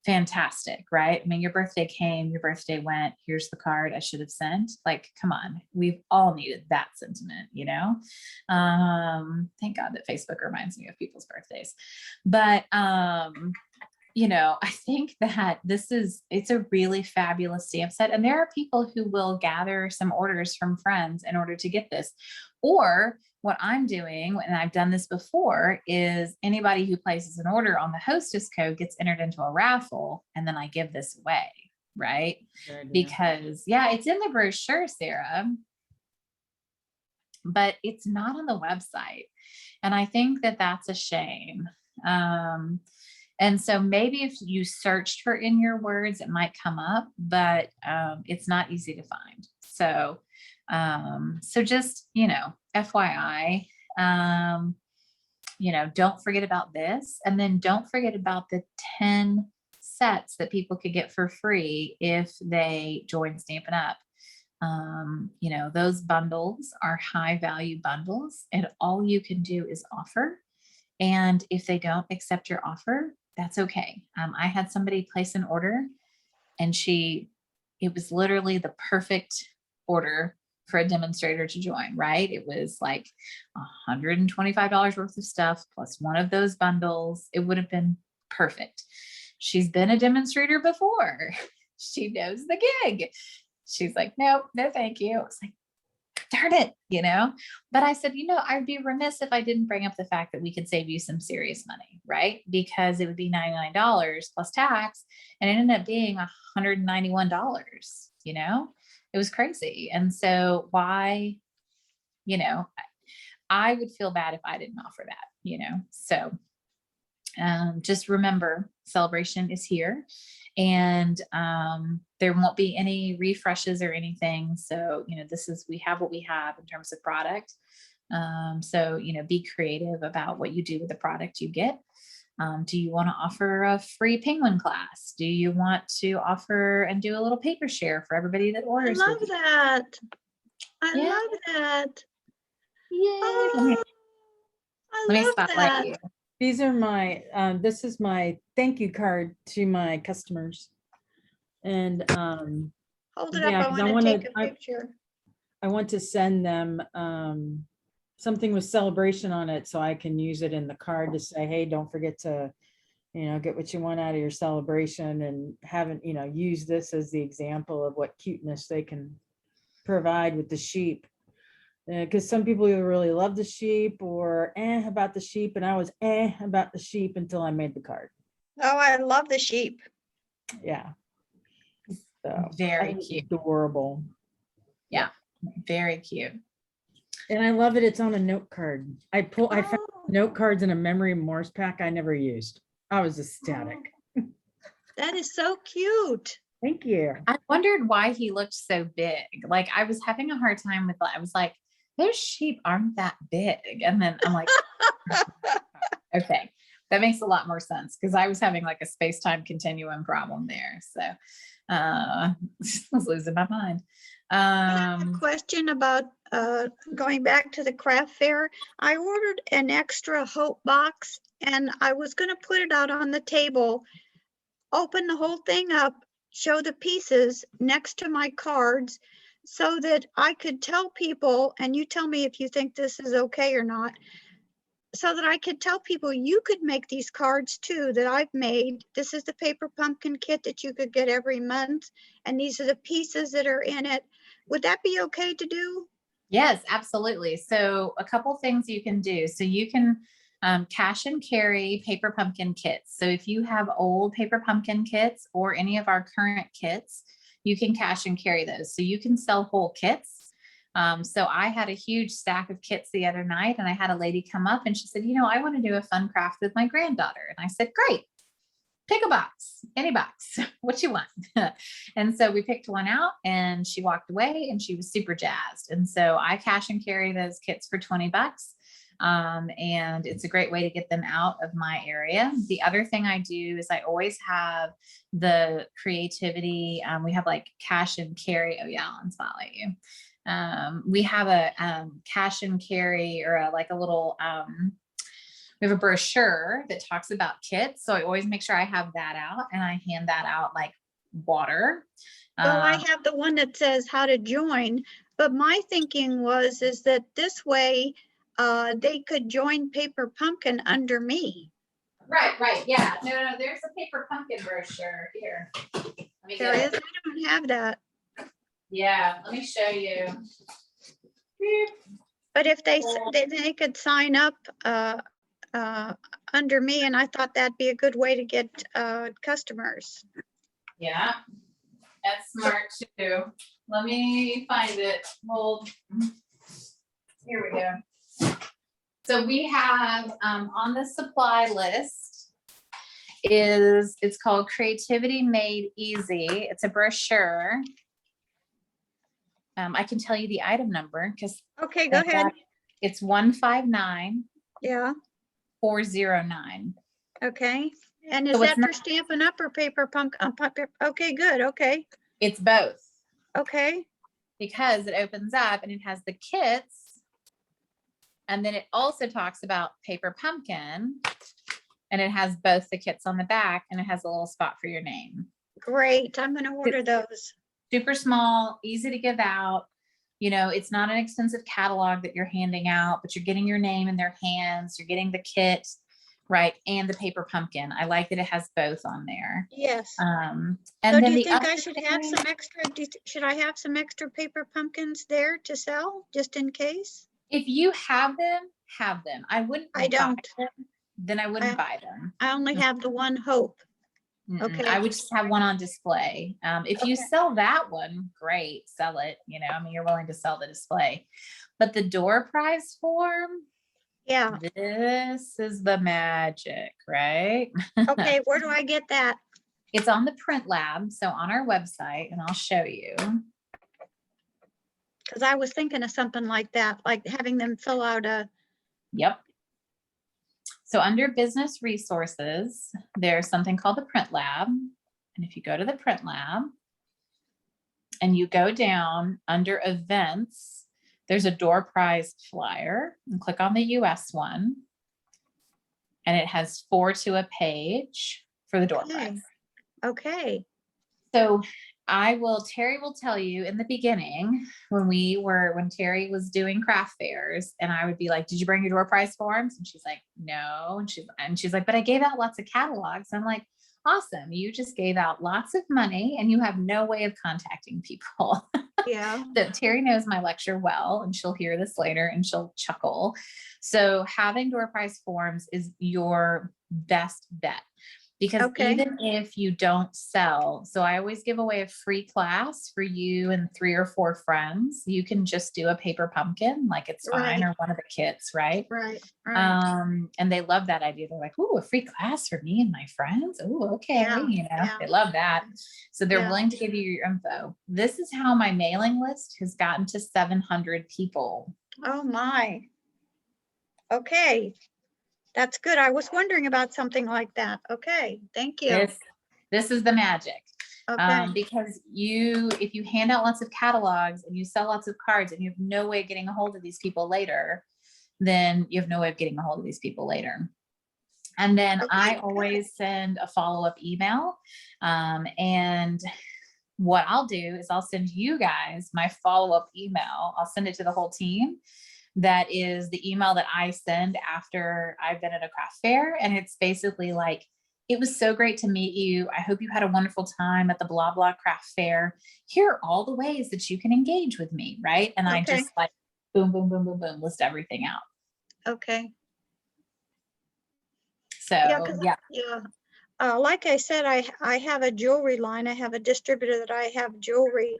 fantastic, right? I mean, your birthday came, your birthday went, here's the card I should have sent. Like, come on, we've all needed that sentiment, you know? Thank God that Facebook reminds me of people's birthdays. But you know, I think that it's a really fabulous stamp set. And there are people who will gather some orders from friends in order to get this. Or what I'm doing, and I've done this before, is anybody who places an order on the hostess code gets entered into a raffle, and then I give this away, right? Because it's in the brochure, Sarah, but it's not on the website. And I think that that's a shame. And so maybe if you searched for In Your Words, it might come up, but it's not easy to find. So, so just, you know, FYI, you know, don't forget about this. And then don't forget about the 10 sets that people could get for free if they join Stampin' Up. You know, those bundles are high value bundles, and all you can do is offer. And if they don't accept your offer, that's okay. I had somebody place an order, and it was literally the perfect order for a demonstrator to join, right? It was like $125 worth of stuff plus one of those bundles. It would have been perfect. She's been a demonstrator before. She knows the gig. She's like, no, thank you. It's like, darn it, you know? But I said, you know, I'd be remiss if I didn't bring up the fact that we could save you some serious money, right? Because it would be $99 plus tax, and it ended up being $191, you know? It was crazy. And so why, you know, I would feel bad if I didn't offer that, you know? So just remember, Sale-a-bration is here, and there won't be any refreshes or anything. So, you know, we have what we have in terms of product. So, you know, be creative about what you do with the product you get. Do you want to offer a free penguin class? Do you want to offer and do a little paper share for everybody that orders?
I love
with you?
that. I
Yeah.
love that.
Yay.
Oh,
Let me
I love
spotlight
that.
you.
These are my, this is my thank you card to my customers. And
Hold it
yeah,
up.
'cause
I
I
want to
wanna-
take a picture.
I want to send them something with Sale-a-bration on it, so I can use it in the card to say, hey, don't forget to, you know, get what you want out of your Sale-a-bration, and haven't, you know, use this as the example of what cuteness they can provide with the sheep. Because some people either really love the sheep or about the sheep, and I was about the sheep until I made the card.
Oh, I love the sheep.
Yeah. So
Very
that was
cute.
adorable.
Yeah, very cute.
And I love it. It's on a note card. I found note cards in a memory Morse pack I never used. I was ecstatic.
That is so cute.
Thank you.
I wondered why he looked so big. Like, I was having a hard time with, I was like, those sheep aren't that big. And then I'm like, okay, that makes a lot more sense, because I was having like a space-time continuum problem there. So I was losing my mind.
Question about going back to the craft fair. I ordered an extra hope box, and I was going to put it out on the table, open the whole thing up, show the pieces next to my cards, so that I could tell people, and you tell me if you think this is okay or not, so that I could tell people you could make these cards too that I've made. This is the paper pumpkin kit that you could get every month, and these are the pieces that are in it. Would that be okay to do?
Yes, absolutely. So a couple things you can do. So you can cash and carry paper pumpkin kits. So if you have old paper pumpkin kits or any of our current kits, you can cash and carry those. So you can sell whole kits. So I had a huge stack of kits the other night, and I had a lady come up and she said, you know, I want to do a fun craft with my granddaughter. And I said, great, pick a box, any box, what you want. And so we picked one out, and she walked away, and she was super jazzed. And so I cash and carry those kits for $20. And it's a great way to get them out of my area. The other thing I do is I always have the creativity. We have like cash and carry. Oh yeah, I'll spotlight you. We have a cash and carry or like a little, we have a brochure that talks about kits. So I always make sure I have that out and I hand that out like water.
Well, I have the one that says how to join, but my thinking is that this way they could join Paper Pumpkin under me.
Right. Yeah. No. There's a paper pumpkin brochure here. Let me
There
get
is,
it.
I don't have that.
Yeah. Let me show you.
But if they could sign up under me, and I thought that'd be a good way to get customers.
Yeah. That's smart too. Let me find it. Hold. Here we go. So we have on the supply list it's called Creativity Made Easy. It's a brochure. I can tell you the item number because
Okay, go ahead.
it's 159
Yeah,
409.
okay. And is
So it's
that for
not-
Stampin' Up or Paper Pumpkin? Okay, good, okay,
It's both
okay.
because it opens up and it has the kits. And then it also talks about Paper Pumpkin and it has both the kits on the back and it has a little spot for your name.
Great, I'm gonna order those.
Super small, easy to give out. You know, it's not an expensive catalog that you're handing out, but you're getting your name in their hands. You're getting the kit, right? And the Paper Pumpkin. I like that it has both on there.
Yes.
And
So
then
do you
the
think I
other
should have
thing-
some extra, should I have some extra Paper Pumpkins there to sell, just in case?
If you have them, have them. I wouldn't.
I
buy
don't.
them, then I wouldn't buy them.
I only have the one Hope. Okay.
I would just have one on display. If you
Okay.
sell that one, great, sell it. You know, I mean, you're willing to sell the display, but the door prize form,
Yeah,
this is the magic, right?
okay, where do I get that?
It's on the Print Lab, so on our website, and I'll show you.
Because I was thinking of something like that, like having them fill out a,
Yep. So under business resources, there's something called the Print Lab. And if you go to the Print Lab and you go down under events, there's a door prize flyer and click on the US one. And it has 4 to a page for the door
Okay.
prize.
okay,
So Terry will tell you in the beginning when Terry was doing craft fairs and I would be like, did you bring your door prize forms? And she's like, no. And she's like, but I gave out lots of catalogs. I'm like, awesome. You just gave out lots of money and you have no way of contacting people.
yeah,
So Terry knows my lecture well, and she'll hear this later and she'll chuckle. So having door prize forms is your best bet. Because
Okay.
even if you don't sell, so I always give away a free class for you and 3 or 4 friends. You can just do a paper pumpkin, like it's fine,
Right.
or one of the kits, right?
right.
And they love that idea. They're like, "Ooh, a free class for me and my friends. Ooh, okay."
Yeah,
You know,
yeah.
they love that. So they're
Yeah.
willing to give you your info. This is how my mailing list has gotten to 700 people.
Oh, my. Okay, that's good. I was wondering about something like that. Okay, thank you.
This is the magic.
Okay,
Because if you hand out lots of catalogs and you sell lots of cards and you have no way of getting a hold of these people later, then you have no way of getting a hold of these people later. And then I
Okay,
always send a follow-up email. And what I'll do is I'll send you guys my follow-up email. I'll send it to the whole team. That is the email that I send after I've been at a craft fair. And it's basically like, it was so great to meet you. I hope you had a wonderful time at the blah, blah craft fair. Here are all the ways that you can engage with me, right? And I
Okay.
just like, boom, boom, boom, boom, boom, list everything out.
okay.
So,
Yeah, 'cause
yeah.
Yeah, like I said, I have a jewelry line. I have a distributor that I have jewelry.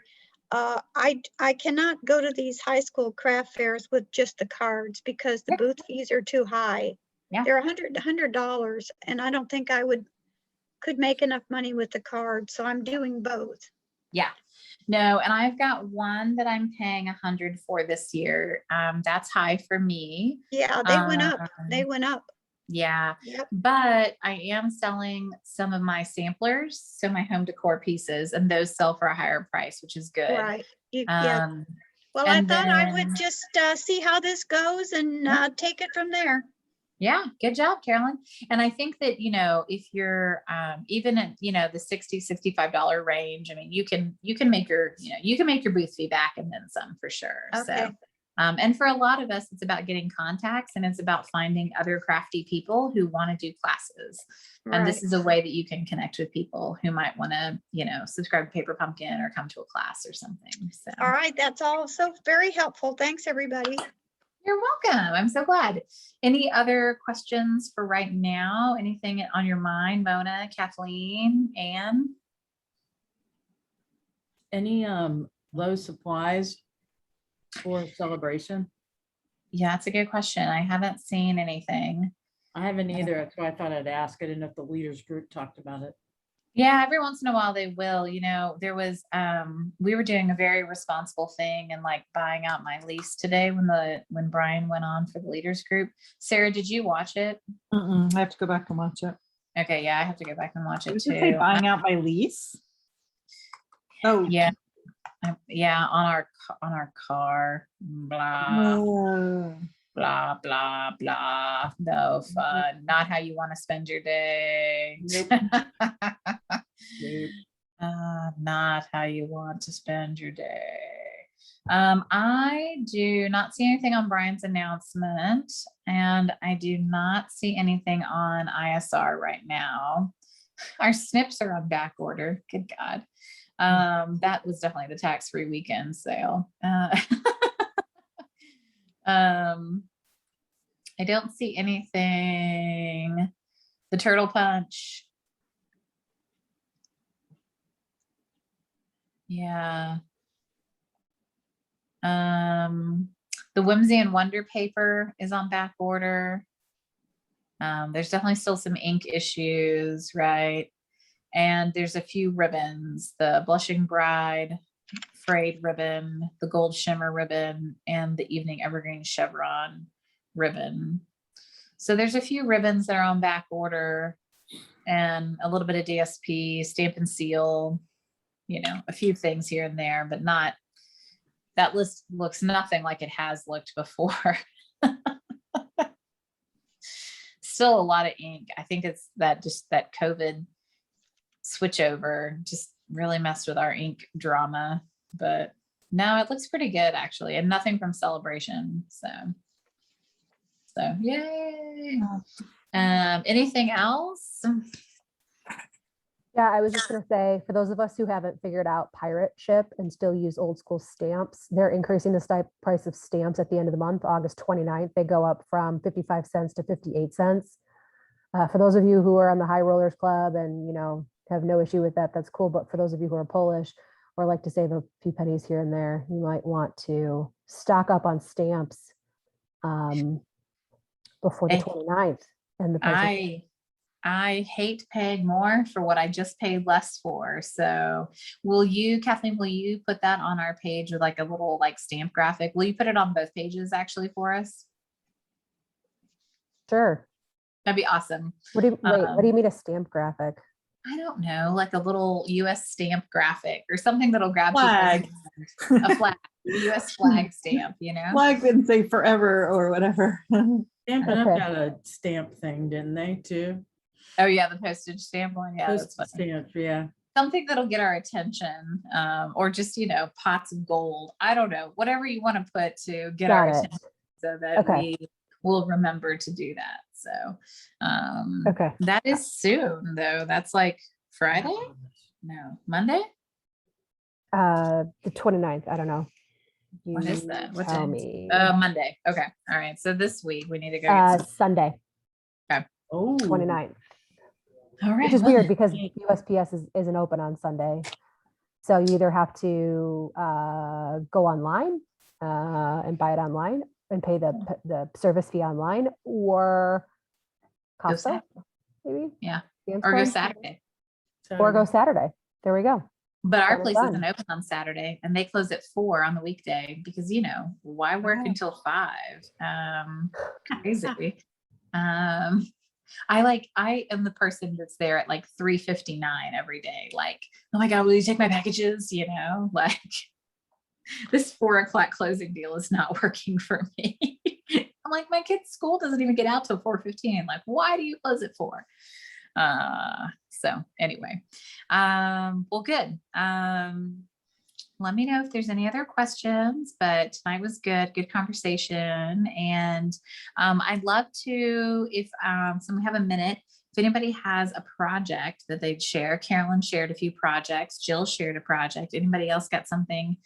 I cannot go to these high school craft fairs with just the cards because the
Yeah.
booth fees are too high.
Yeah.
They're $100, and I don't think I could make enough money with the card, so I'm doing both.
Yeah. No, and I've got one that I'm paying 100 for this year. That's high for me.
Yeah, they went up. They
Um,
went up.
Yeah,
Yep.
but I am selling some of my samplers, so my home decor pieces, and those sell for a higher price, which is good.
Right. Yeah.
Um,
Well, I
and
thought I would
then,
just see how this goes and take it from there.
yeah, good job, Carolyn. And I think that, if you're even at, the $60-$65 range, I mean, you can make your booth fee back and then some for sure. So,
Okay.
and for a lot of us, it's about getting contacts and it's about finding other crafty people who want to do classes. And this
Right.
is a way that you can connect with people who might want to, subscribe to Paper Pumpkin or come to a class or something. So.
All right. That's all so very helpful. Thanks, everybody.
You're welcome. I'm so glad. Any other questions for right now? Anything on your mind, Mona, Kathleen, Anne?
Any low supplies for celebration?
Yeah, that's a good question. I haven't seen anything.
I haven't either. That's why I thought I'd ask. I didn't know if the leaders group talked about it.
Yeah, every once in a while they will. There was we were doing a very responsible thing and like buying out my lease today when Brian went on for the leaders group. Sarah, did you watch it?
I have to go back and watch it.
Okay, yeah, I have to go back and watch it
Did you say
too.
buying out my lease? Oh,
Yeah. Yeah, on our car. Blah. Blah, blah, blah. No fun. Not how you want to spend your day. Not how you want to spend your day. I do not see anything on Brian's announcement, and I do not see anything on ISR right now. Our snips are on back order. Good God. That was definitely the tax-free weekend sale. I don't see anything. The turtle punch. Yeah. The Whimsy and Wonder paper is on back order. There's definitely still some ink issues, right? And there's a few ribbons, the Blushing Bride frayed ribbon, the Gold Shimmer ribbon, and the Evening Evergreen Chevron ribbon. So there's a few ribbons that are on back order and a little bit of DSP, stamp and seal, a few things here and there, but not, that list looks nothing like it has looked before. Still a lot of ink. I think it's that COVID switch over just really messed with our ink drama, but no, it looks pretty good actually, and nothing from Sale-a-bration. So yay. Anything else?
Yeah, I was just gonna say, for those of us who haven't figured out pirate ship and still use old school stamps, they're increasing the price of stamps at the end of the month, August 29th. They go up from 55 cents to 58 cents. For those of you who are on the High Rollers Club and, have no issue with that, that's cool. But for those of you who are Polish or like to save a few pennies here and there, you might want to stock up on stamps before the 29th. And the price
I hate paying more for what I just paid less for. So Kathleen, will you put that on our page with like a little like stamp graphic? Will you put it on both pages actually for us?
Sure.
That'd be awesome.
What do you mean a stamp graphic?
I don't know, like a little US stamp graphic or something that'll grab
flag.
a flag, US flag stamp,
Flag didn't say forever or whatever.
Stampin' Up
Okay.
had a stamp thing, didn't they, too?
Oh yeah, the postage stamp one. Yeah, that's
Postage
funny.
stamp, yeah.
Something that'll get our attention, or just, pots of gold. I don't know, whatever you want to put to get our
Got it.
attention so that
Okay.
we will remember to do that. So
Okay.
that is soon though. That's like Friday? No, Monday?
The 29th. I don't know.
What is that? What
Tell
day?
me.
Monday. Okay. All right. So this week we need to go get some.
Sunday,
Oh.
29th.
All right.
Which is
well,
weird because USPS isn't open on Sunday. So you either have to go online and buy it online and pay the service fee online, or
Go
Costco,
Saturday.
maybe?
Yeah.
Sam's
Or go
Club?
Saturday.
Or go Saturday. There we go.
But our
Well
place
done.
isn't open on Saturday and they close at 4 on the weekday because, why work
Oh.
until 5? Crazy. I am the person that's there at like 3:59 every day. Like, oh my God, will you take my packages? Like this 4 o'clock closing deal is not working for me. I'm like, my kid's school doesn't even get out till 4:15. Like, why do you close at 4? So anyway, well, good. Let me know if there's any other questions, but tonight was good conversation. And, I'd love to, if, we have a minute, if anybody has a project that they'd share. Carolyn shared a few projects. Jill shared a project. Anybody else got something,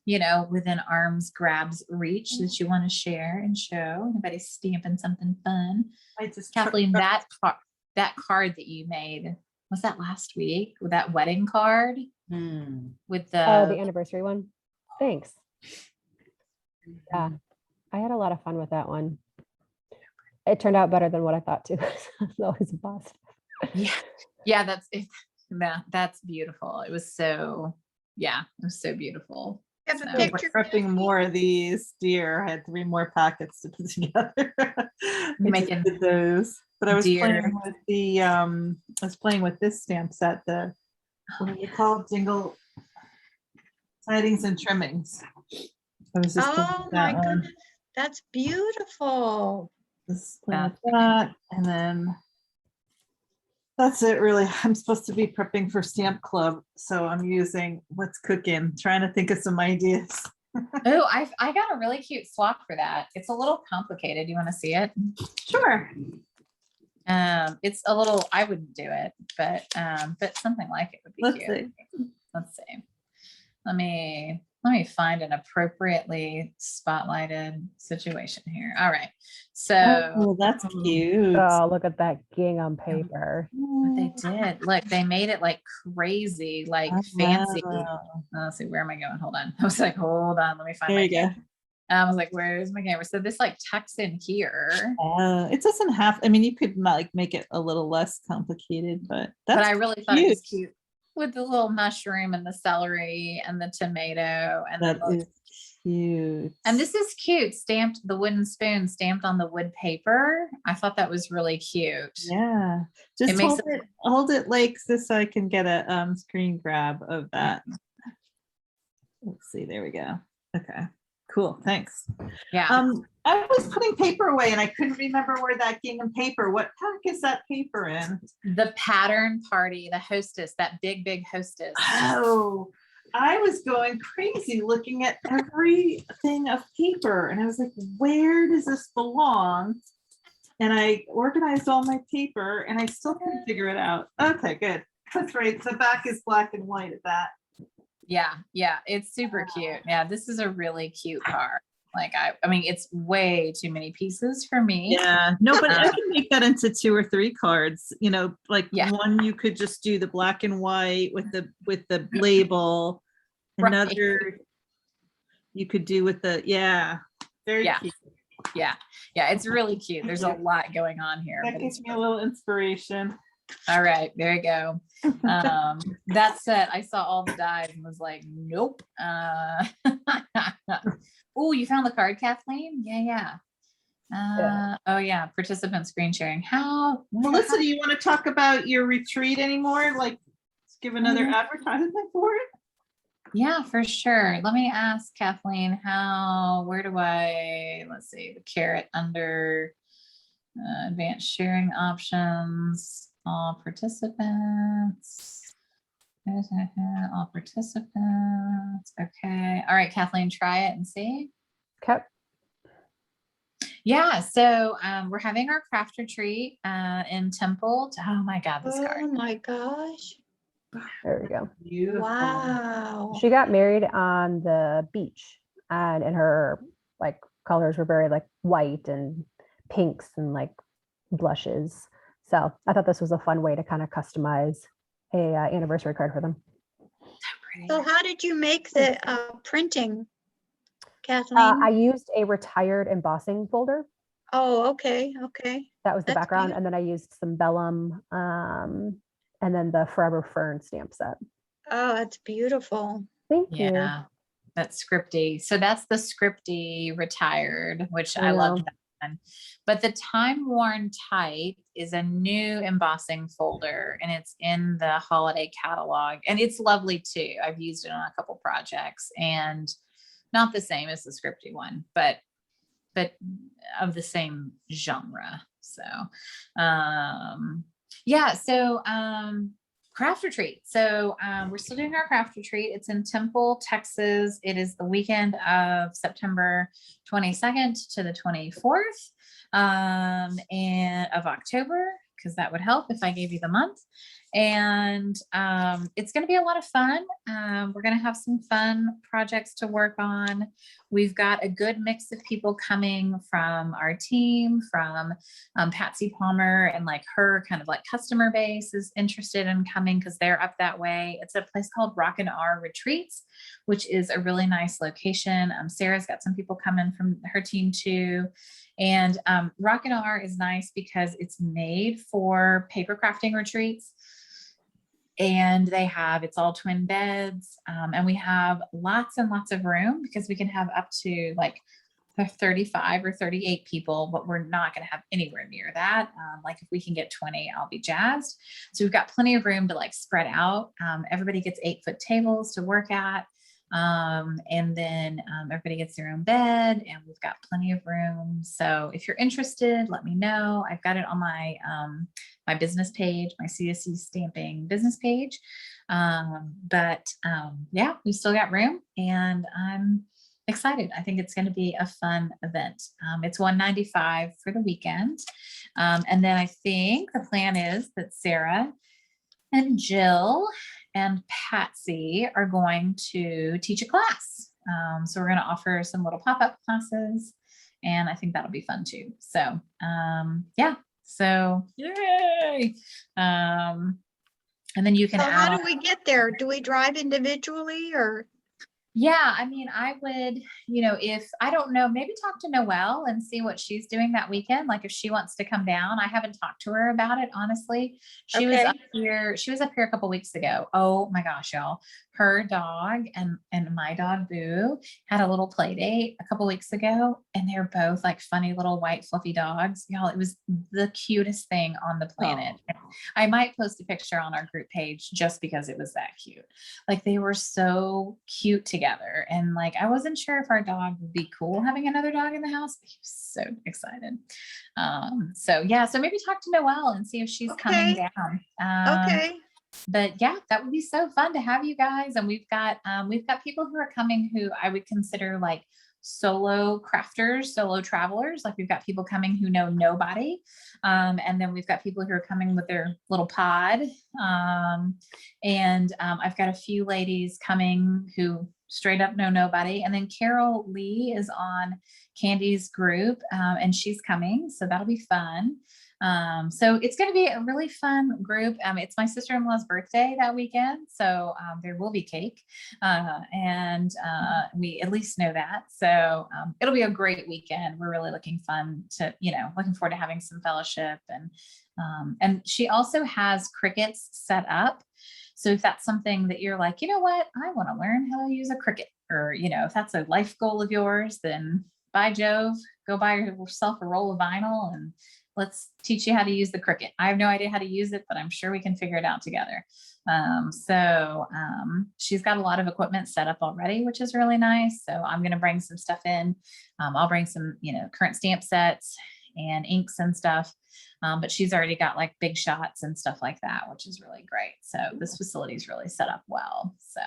within arm's grabs reach that you want to share and show? Anybody stamping something fun? Kathleen, that card that you made, was that last week with that wedding card with
The
the
anniversary one. Thanks. Yeah, I had a lot of fun with that one. It turned out better than what I thought too. It's always a bust.
yeah, that's it. That's beautiful. It was so beautiful.
Have a
So-
We're
picture.
prepping more of these, dear. I had 3 more packets to put together. I just
making
did those, but I was
deer.
playing with this stamp set, what are they called? Jingle sidings and trimmings. I was just playing
Oh
with
my
that one.
goodness, that's beautiful.
Just playing with that, and then that's it really. I'm supposed to be prepping for stamp club, so I'm using what's cooking, trying to think of some ideas.
Oh, I got a really cute swap for that. It's a little complicated. You want to see it?
Sure.
It's a little, I wouldn't do it, but something like it would be
Let's
cute.
see.
Let's see. Let me find an appropriately spotlighted situation here. All right. So
Oh, that's cute.
Oh, look at that gingham paper.
what they did, look, they made it like crazy, like fancy.
Wow.
Let's see, where am I going? Hold on. I was like, hold on, let me find
There
my
you go.
camera. I was like, where's my camera? So this like tucks in here.
It doesn't have, I mean, you could like make it a little less complicated, but
But
that's
I really thought it was cute with the little mushroom and the celery and the tomato and
that
then
is cute.
and this is cute, stamped, the wooden spoon stamped on the wood paper. I thought that was really cute.
Yeah, just
makes
hold it like this so I can get a screen grab of that. Let's see, there we go. Okay, cool, thanks.
Yeah.
I was putting paper away and I couldn't remember where that gingham paper, what pack is that paper in?
The pattern party, the hostess, that big hostess.
Oh, I was going crazy looking at everything of paper and I was like, where does this belong? And I organized all my paper and I still couldn't figure it out. Okay, good. That's right. The back is black and white at that.
Yeah, it's super cute. Yeah, this is a really cute card. Like I mean, it's way too many pieces for me.
Yeah, no, but I can make that into 2 or 3 cards. Like one you could just do the black and white with the label.
Right.
Another you could do with the very cute.
Yeah, it's really cute. There's a lot going on here.
That
but
gives
it's
me a little inspiration.
all right, there you go. That said, I saw all the dies and was like, nope. Oh, you found the card, Kathleen? Yeah. Oh yeah, participant screen sharing.
Melissa, do you want to talk about your retreat anymore? Like, give another advertisement for it?
Yeah, for sure. Let me ask Kathleen where do let's see, the caret under advanced sharing options, all participants. All participants. Okay. All right, Kathleen, try it and see.
Okay.
Yeah, so we're having our craft retreat in Temple. Oh my God, this card.
Oh my gosh.
There we go.
Beautiful.
Wow.
She got married on the beach and her like colors were very like white and pinks and like blushes. So I thought this was a fun way to kind of customize a anniversary card for them.
So how did you make the printing, Kathleen?
I used a retired embossing folder.
Oh, okay.
That was the
That's
background.
beautiful.
And then I used some vellum and then the Forever Fern stamp set.
Oh, that's beautiful.
Thank you.
Yeah, that's scripty. So that's the scripty retired, which
I
I love
know.
that one. But the time worn type is a new embossing folder, and it's in the holiday catalog, and it's lovely too. I've used it on a couple projects, and not the same as the scripty one, but of the same genre. So yeah, so craft retreat. So we're still doing our craft retreat. It's in Temple, Texas. It is the weekend of September 22nd to the 24th and of October, because that would help if I gave you the month. And it's going to be a lot of fun. We're going to have some fun projects to work on. We've got a good mix of people coming from our team, from Patsy Palmer, and like her kind of like customer base is interested in coming because they're up that way. It's a place called Rock and R Retreats, which is a really nice location. Sarah's got some people coming from her team too. And Rock and R is nice because it's made for paper crafting retreats. And it's all twin beds. And we have lots and lots of room because we can have up to like 35 or 38 people, but we're not going to have anywhere near that. Like if we can get 20, I'll be jazzed. So we've got plenty of room to like spread out. Everybody gets 8-foot tables to work at. And then everybody gets their own bed, and we've got plenty of room. So if you're interested, let me know. I've got it on my my business page, my CSC stamping business page. Yeah, we still got room, and I'm excited. I think it's going to be a fun event. It's $195 for the weekend. And then I think the plan is that Sarah and Jill and Patsy are going to teach a class. So we're going to offer some little pop-up classes, and I think that'll be fun too. So yeah, so yay. And then you can
So how
add
do we get there? Do we drive individually or?
Yeah, I mean, I would, if I don't know, maybe talk to Noelle and see what she's doing that weekend. Like if she wants to come down. I haven't talked to her about it, honestly. She was up here a couple weeks ago. Oh my gosh, y'all. Her dog and my dog Boo had a little play date a couple weeks ago, and they're both like funny little white fluffy dogs. Y'all, it was the cutest thing on the planet. I might post a picture on our group page just because it was that cute. Like they were so cute together. And like, I wasn't sure if our dog would be cool having another dog in the house, but he was so excited. So yeah, so maybe talk to Noelle and see if she's coming down.
Okay.
But yeah, that would be so fun to have you guys. And we've got people who are coming who I would consider like solo crafters, solo travelers. Like we've got people coming who know nobody. And then we've got people who are coming with their little pod. I've got a few ladies coming who straight up know nobody. And then Carol Lee is on Candy's group, and she's coming. So that'll be fun. So it's going to be a really fun group. It's my sister-in-law's birthday that weekend. So there will be cake. We at least know that. So it'll be a great weekend. We're really looking forward to having some fellowship. And she also has crickets set up. So if that's something that you're like, you know what, I want to learn how to use a cricket, or, if that's a life goal of yours, then by Jove, go buy yourself a roll of vinyl and let's teach you how to use the cricket. I have no idea how to use it, but I'm sure we can figure it out together. She's got a lot of equipment set up already, which is really nice. So I'm going to bring some stuff in. I'll bring some, current stamp sets and inks and stuff. But she's already got like big shots and stuff like that, which is really great. So this facility is really set up well. So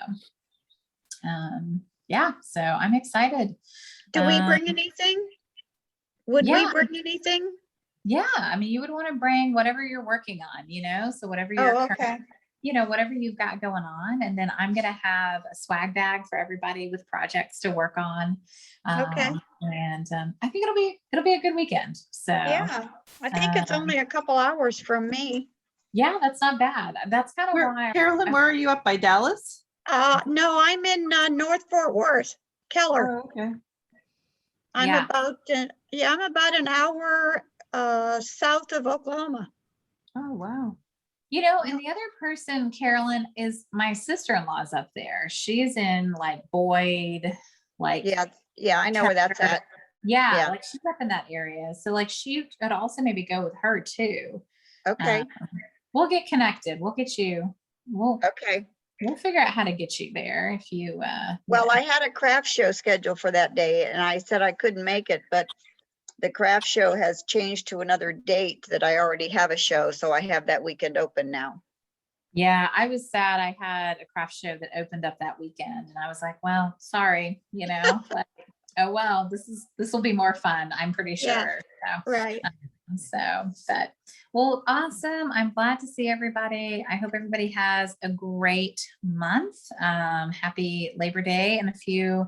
yeah, so I'm excited.
Do we bring anything? Would we bring anything?
Yeah, I mean, you would want to bring whatever you're working on, so whatever you're whatever you've got going on. And then I'm going to have a swag bag for everybody with projects to work on. And I think it'll be a good weekend. So
yeah, I think it's only a couple hours from me.
Yeah, that's not bad. That's kind of why.
Carolyn, where are you, up by Dallas?
No, I'm in North Fort Worth, Keller.
Oh, okay.
I'm about an hour south of Oklahoma.
Oh, wow.
You know, and the other person, Carolyn, is my sister-in-law's up there. She's in like Boyd, like,
Yeah, yeah, I know where that's at.
yeah,
Yeah.
like she's up in that area. So like she could also maybe go with her too.
Okay,
We'll get connected. We'll get you,
okay.
we'll figure out how to get you there if you,
Well, I had a craft show scheduled for that day and I said I couldn't make it, but the craft show has changed to another date that I already have a show. So I have that weekend open now.
yeah, I was sad. I had a craft show that opened up that weekend and I was like, well, sorry, you know, like, oh, well, this will be more fun. I'm pretty
Yeah.
sure. So,
Right.
but well, awesome. I'm glad to see everybody. I hope everybody has a great month. Happy Labor Day in a few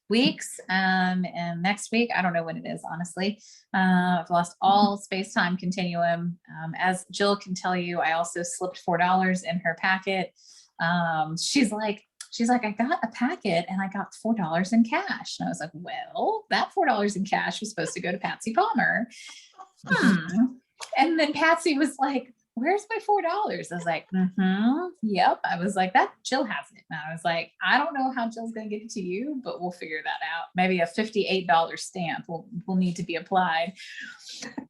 weeks. And next week, I don't know when it is, honestly. I've lost all space-time continuum. As Jill can tell you, I also slipped $4 in her packet. She's like, I got a packet and I got $4 in cash. And I was like, well, that $4 in cash was supposed to go to Patsy Palmer. And then Patsy was like, where's my $4? I was like, yep. I was like, that Jill has it. And I was like, I don't know how Jill's going to get it to you, but we'll figure that out. Maybe a $58 stamp will need to be applied.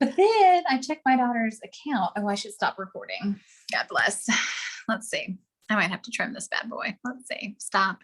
But then I checked my daughter's account. Oh, I should stop recording. God bless. Let's see. I might have to trim this bad boy. Let's see. Stop.